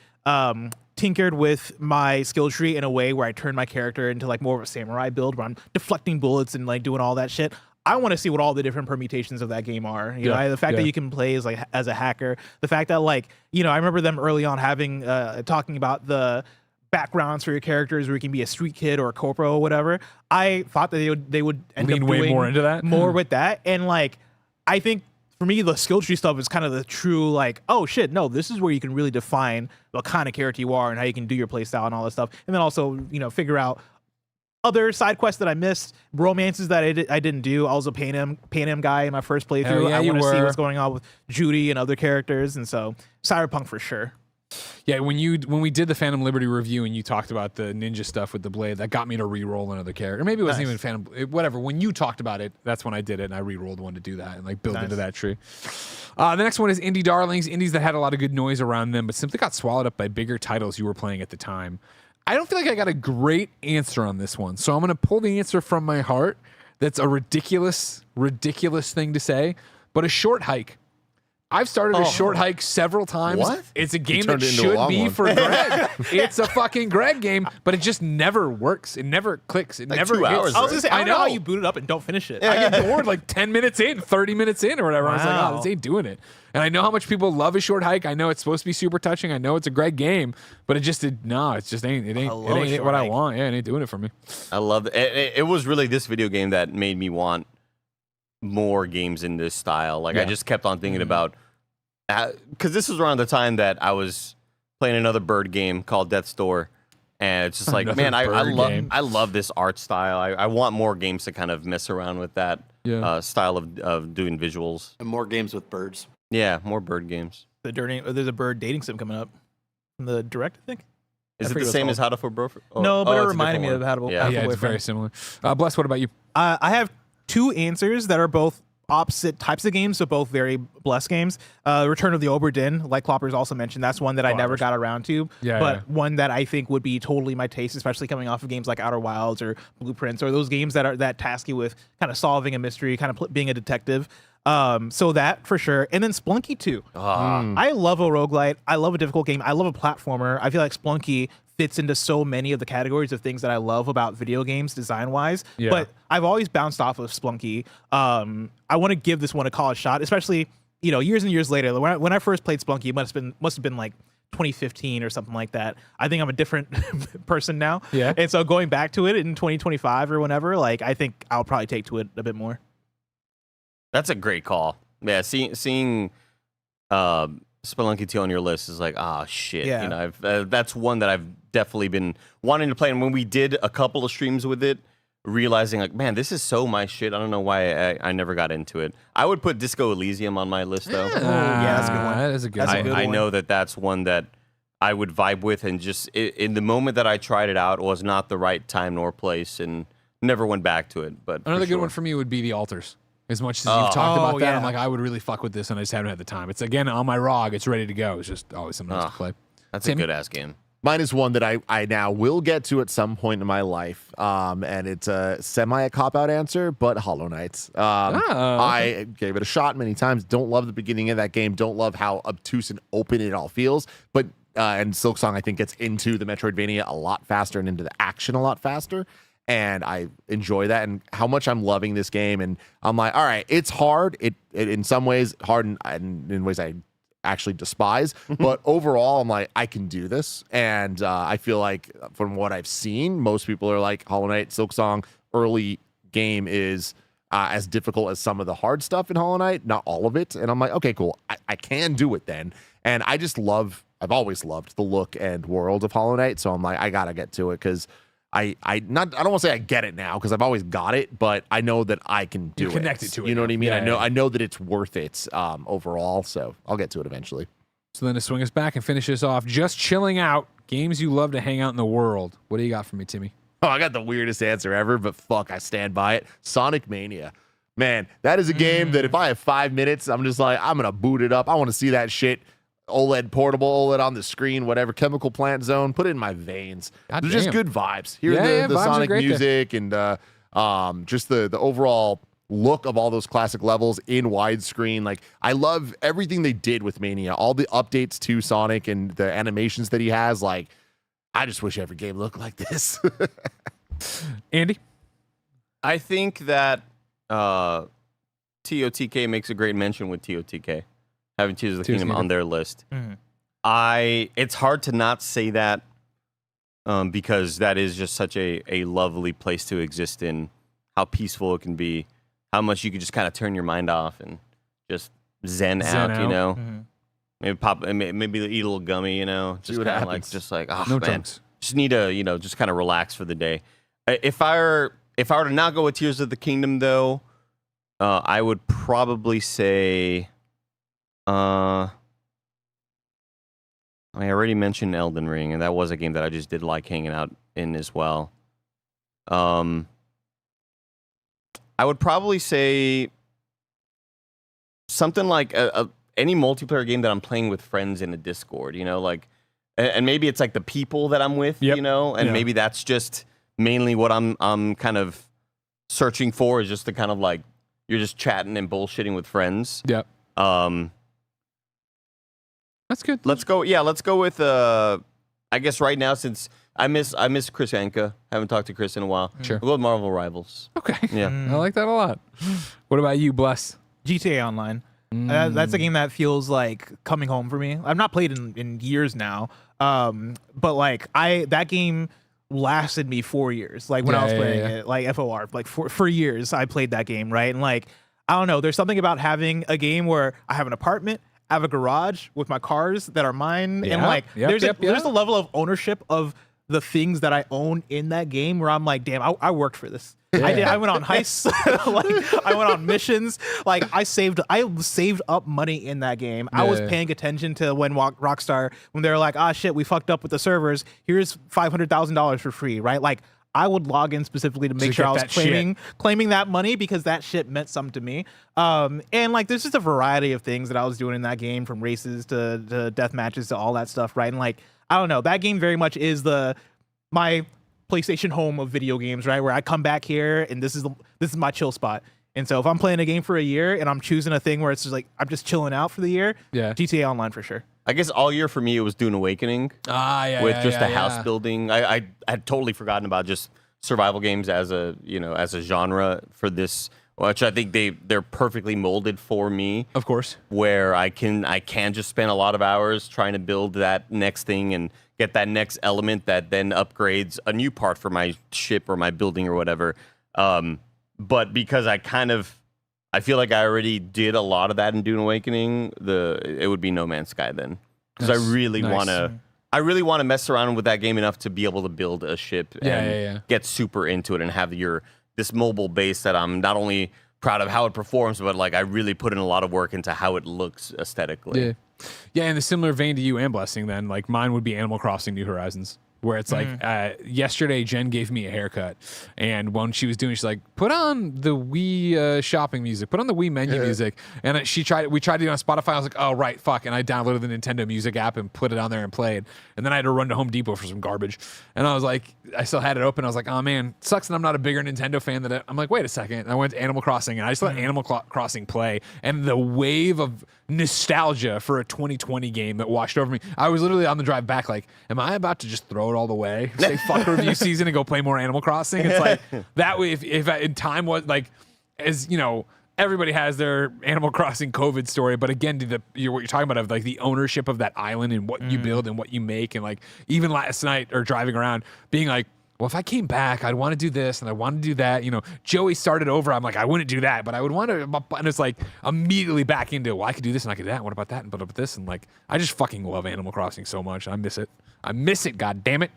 C: tinkered with my skill tree in a way where I turned my character into more of a samurai build where I'm deflecting bullets and doing all that shit. I want to see what all the different permutations of that game are. You know, the fact that you can play as a hacker, the fact that I remember them early on having talking about the backgrounds for your characters where you can be a street kid or a corporal or whatever. I thought that they would end up
A: way
C: doing
A: more into that,
C: more with that, and I think. For me, the skill tree stuff is kind of the true, oh shit, no, this is where you can really define what kind of character you are and how you can do your playstyle and all that stuff. And then also, figure out other side quests that I missed, romances that I didn't do. I was a Panem guy in my first playthrough. I want to see what's going on with Judy and other characters. And so, Cyberpunk for sure.
A: Yeah, when we did the Phantom Liberty review and you talked about the ninja stuff with the blade, that got me to re-roll another character. Maybe it wasn't even Phantom, whatever. When you talked about it, that's when I did it, and I re-rolled one to do that and build into that tree. The next one is Indie Darlings, indies that had a lot of good noise around them, but simply got swallowed up by bigger titles you were playing at the time. I don't feel like I got a great answer on this one, so I'm going to pull the answer from my heart. That's a ridiculous thing to say, but a short hike. I've started a short hike several times.
B: What?
A: It's a game that should be for Greg. It's a fucking Greg game, but it just never works. It never clicks. It never
D: 2 hours.
C: I was gonna say, I know how you boot it up and don't finish it.
A: I get bored 10 minutes in, 30 minutes in, or whatever. I was like, this ain't doing it. And I know how much people love a short hike. I know it's supposed to be super touching. I know it's a Greg game, but it just ain't what I want. Yeah, it ain't doing it for me.
D: I love it. It was really this video game that made me want more games in this style. I just kept on thinking about, because this was around the time that I was playing another bird game called Death's Door, and it's just man, I love this art style. I want more games to kind of mess around with that style of doing visuals.
E: And more games with birds.
D: Yeah, more bird games.
C: There's a bird dating sim coming up from the Direct, I think.
D: Is it the same as How to For Bro?
C: No, but it reminded me of How to.
A: Yeah, it's very similar. Bless, what about you?
C: I have two answers that are both opposite types of games, so both very Bless games. Return of the Obra Dinn, like Kloppers also mentioned, that's one that I never got around to, one that I think would be totally my taste, especially coming off of games like Outer Wilds or Blueprints, or those games that task you with kind of solving a mystery, kind of being a detective. So that for sure. And then Splunky 2. I love a roguelite. I love a difficult game. I love a platformer. I feel like Splunky fits into so many of the categories of things that I love about video games design-wise. Yeah. But I've always bounced off of Splunky. I want to give this one a college shot, especially, years and years later. When I first played Splunky, it must have been like 2015 or something like that. I think I'm a different person now. Yeah. And so going back to it in 2025 or whenever, I think I'll probably take to it a bit more.
D: That's a great call. Yeah, seeing Spelunky 2 on your list is shit. Yeah. That's one that I've definitely been wanting to play. And when we did a couple of streams with it, realizing like, man, this is so my shit. I don't know why I never got into it. I would put Disco Elysium on my list though.
C: Yeah, that's a good one.
A: That is a good
C: That's a
A: one.
C: good
D: I
C: one.
D: know that's one that I would vibe with, and just in the moment that I tried it out was not the right time nor place, and never went back to it. But
A: Another
D: for
A: good
D: sure.
A: one for me would be The Altars. As much as you've talked about that,
C: yeah.
A: I'm like, I would really fuck with this, and I just haven't had the time. It's again on my ROG. It's ready to go. It's just always something else to play.
D: That's
A: Tim?
D: a good ass game.
B: Mine is one that I now will get to at some point in my life, and it's a cop-out answer, but Hollow Knight.
A: Okay.
B: I gave it a shot many times. Don't love the beginning of that game. Don't love how obtuse and open it all feels. But and Silksong, I think, gets into the Metroidvania a lot faster and into the action a lot faster. And I enjoy that, and how much I'm loving this game. And I'm like, all right, it's hard. It in some ways hard, and in ways I actually despise. But overall, I'm like, I can do this. And I feel like from what I've seen, most people are like, Hollow Knight, Silksong, early game is as difficult as some of the hard stuff in Hollow Knight, not all of it. And I'm like, okay, cool. I can do it then. And I just I've always loved the look and world of Hollow Knight. So I'm like, I gotta get to it because I don't want to say I get it now because I've always got it, but I know that I can do it.
A: connected to it
B: You know what I mean?
A: now. Yeah,
B: I know that it's worth it overall. So I'll get to it eventually.
A: So then to swing us back and finish us off, just chilling out, games you love to hang out in the world. What do you got for me, Timmy?
B: Oh, I got the weirdest answer ever, but fuck, I stand by it. Sonic Mania. Man, that is a game that if I have 5 minutes, I'm just like, I'm going to boot it up. I want to see that shit. OLED portable, OLED on the screen, whatever, chemical plant zone, put it in my veins.
A: God
B: They're just
A: damn.
B: good vibes. Hear
A: Yeah,
B: the
A: vibes are
B: Sonic
A: great
B: music and just the overall look of all those classic levels in widescreen. Like, I love everything they did with Mania, all the updates to Sonic and the animations that he has. Like, I just wish every game looked like this.
A: Andy?
D: I think that TOTK makes a great mention with TOTK, having Tears of the Kingdom on their list. It's hard to not say that because that is just such a lovely place to exist in, how peaceful it can be, how much you could just kind of turn your mind off and just zen out, you know? Maybe eat a little gummy, you know? Just
B: what
D: kind of
B: happens.
D: oh,
A: No
D: man.
A: drugs.
D: Just need to, just kind of relax for the day. If I were to not go with Tears of the Kingdom, though, I would probably say, I already mentioned Elden Ring, and that was a game that I just did like hanging out in as well. I would probably say something like any multiplayer game that I'm playing with friends in a Discord, you know, like, and maybe it's like the people that I'm with, you know, and maybe that's just mainly what I'm kind of searching for, is just the kind of like, you're just chatting and bullshitting with friends.
A: Yep. That's good.
D: Let's go. Yeah, let's go with. I guess right now, since I miss Chris Anka. Haven't talked to Chris in a while.
A: Sure.
D: We'll go with Marvel Rivals.
A: Okay.
D: Yeah.
A: I like that a lot. What about you, Bless?
C: GTA Online. That's a game that feels like coming home for me. I've not played in years now, but like that game lasted me 4 years. Like when I was playing it, like FOR, like for years I played that game, right? And like I don't know, there's something about having a game where I have an apartment, I have a garage with my cars that are mine, and like there's a level of ownership of the things that I own in that game where I'm like, damn, I worked for this. I went on heists, like I went on missions. Like I saved up money in that game. I was paying attention to when Rockstar, when they were like, ah shit, we fucked up with the servers. Here's $500,000 for free, right? Like I would log in specifically to make sure I was claiming that money because that shit meant something to me. And like there's just a variety of things that I was doing in that game, from races to death matches to all that stuff, right? And like I don't know, that game very much is my PlayStation home of video games, right? Where I come back here and this is my chill spot. And so if I'm playing a game for a year and I'm choosing a thing where it's just like I'm just chilling out for the year, GTA Online for sure.
D: I guess all year for me it was Dune Awakening. With just the house building. I had totally forgotten about just survival games as a genre for this, which I think they're perfectly molded for me.
A: Of course.
D: Where I can just spend a lot of hours trying to build that next thing and get that next element that then upgrades a new part for my ship or my building or whatever. But because I feel like I already did a lot of that in Dune Awakening, it would be No Man's Sky then. Because I really want to mess around with that game enough to be able to build a ship and get super into it and have your this mobile base that I'm not only proud of how it performs, but like I really put in a lot of work into how it looks aesthetically.
A: Yeah, in a similar vein to you and Blessing, then, like mine would be Animal Crossing New Horizons. Where it's like yesterday, Jen gave me a haircut, and when she was doing, she's like, "Put on the Wii shopping music, put on the Wii menu music," and we tried to do it on Spotify. I was like, "Oh right, fuck!" And I downloaded the Nintendo Music app and put it on there and played. And then I had to run to Home Depot for some garbage, and I was like, I still had it open. I was like, "Oh man, sucks that I'm not a bigger Nintendo fan." I'm like, "Wait a second!" And I went to Animal Crossing, and I just let Animal Crossing play, and the wave of nostalgia for a 2020 game that washed over me. I was literally on the drive back, like, "Am I about to just throw it all the way, say fuck review season, and go play more Animal Crossing?" It's like that way. If in time was like, as you know, everybody has their Animal Crossing COVID story, but again, what you're talking about of like the ownership of that island and what you build and what you make, and like even last night or driving around, being like, well, if I came back, I'd want to do this and I want to do that. You know, Joey started over. I'm like, I wouldn't do that, but I would want to. And it's like immediately back into, well, I could do this and I could do that. What about that? And what about this? And like, I just fucking love Animal Crossing so much. I miss it. God damn it.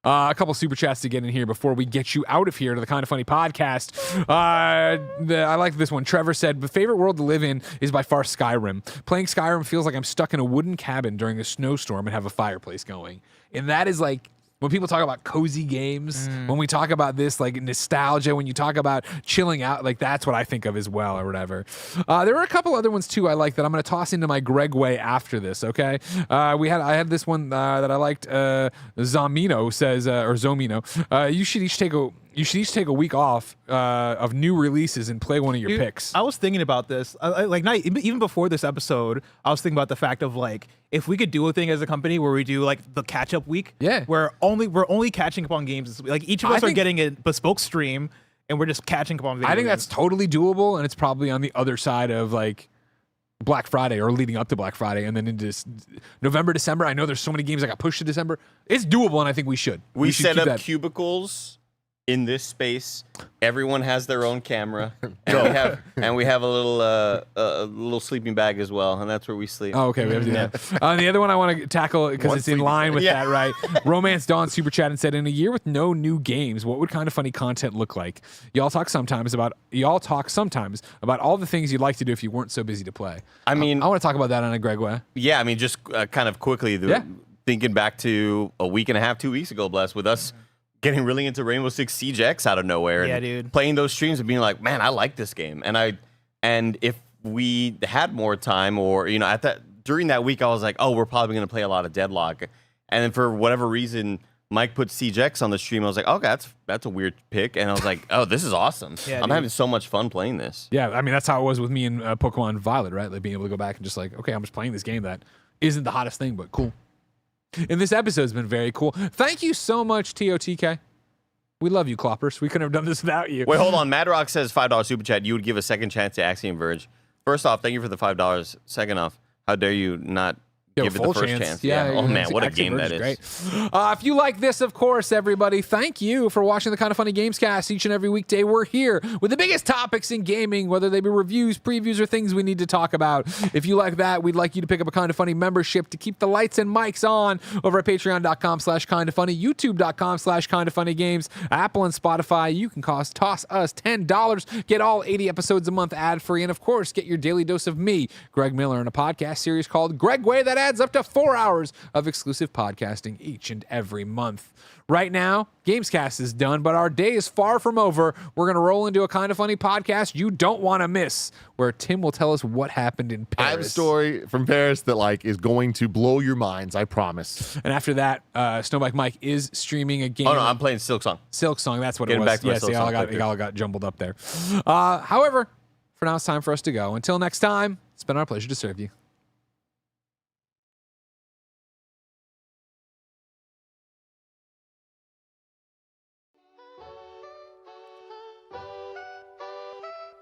A: A couple super chats to get in here before we get you out of here to the Kind of Funny podcast. I like this one. Trevor said, the favorite world to live in is by far Skyrim. Playing Skyrim feels like I'm stuck in a wooden cabin during a snowstorm and have a fireplace going. And that is like, when people talk about cozy games, when we talk about this, like nostalgia, when you talk about chilling out, like that's what I think of as well, or whatever. There were a couple other ones too I like that I'm going to toss into my Greg way after this. Okay, I had this one that I liked. Zomino says, or Zomino, you should each take a week off of new releases and play one of your picks.
C: I was thinking about this. Even before this episode, I was thinking about the fact of like, if we could do a thing as a company where we do like the catch up week, where we're only catching up on games. Like each of us are getting a bespoke stream, and we're just catching up on video
A: I think
C: games.
A: that's totally doable, and it's probably on the other side of like Black Friday or leading up to Black Friday, and then into November, December. I know there's so many games that got pushed to December. It's doable, and I think we should.
D: We
A: should
D: set
A: keep
D: up
A: that.
D: cubicles in this space. Everyone has their own camera, and we have a little sleeping bag as well, and that's where we sleep.
A: Oh, okay, we have to do that. The other one I want to tackle, because it's in line with that, right? Romance Dawn super chat and said, in a year with no new games, what would Kind of Funny content look like? Y'all talk sometimes about all the things you'd like to do if you weren't so busy to play.
D: I mean,
A: I want to talk about that on a Greg way.
D: Yeah, I mean, just kind of quickly, thinking back to a week and a half, 2 weeks ago, Bless, with us getting really into Rainbow Six Siege X out of nowhere, and
C: dude,
D: playing those streams and being like, man, I like this game, and if we had more time, or you know, during that week, I was like, oh, we're probably going to play a lot of Deadlock, and then for whatever reason, Mike put Siege X on the stream. I was like, okay, that's a weird pick, and I was like, oh, this is awesome. I'm having so much fun playing this.
A: Yeah, I mean, that's how it was with me and Pokemon Violet, right? Like being able to go back and just like, okay, I'm just playing this game that isn't the hottest thing, but cool. And this episode's been very cool. Thank you so much, TOTK. We love you, Cloppers. We couldn't have done this without you.
D: Wait, hold on. Madrock says $5 super chat. You would give a second chance to Axiom Verge. First off, thank you for the $5. Second off, how dare you not give it the first chance?
A: Yeah.
D: Oh man, what a game that is.
A: Great. If you like this, of course, everybody, thank you for watching the Kind of Funny Gamescast each and every weekday. We're here with the biggest topics in gaming, whether they be reviews, previews, or things we need to talk about. If you like that, we'd like you to pick up a Kind of Funny membership to keep the lights and mics on over at patreon.com/kindoffunny, youtube.com/kindoffunnygames, Apple and Spotify. You can toss us $10, get all 80 episodes a month ad-free, and of course, get your daily dose of me, Greg Miller, in a podcast series called Greg Way that adds up to 4 hours of exclusive podcasting each and every month. Right now, Gamescast is done, but our day is far from over. We're going to roll into a Kind of Funny podcast you don't want to miss, where Tim will tell us what happened in Paris.
B: I have a story from Paris that like is going to blow your minds, I promise.
A: And after that, Snowbike Mike is streaming a game.
D: Oh no, I'm playing Silk Song.
A: Silk Song, that's what
D: Getting
A: it was.
D: back to my Silk Song
A: it all got jumbled up there. However, for now it's time for us to go. Until next time, it's been our pleasure to serve you.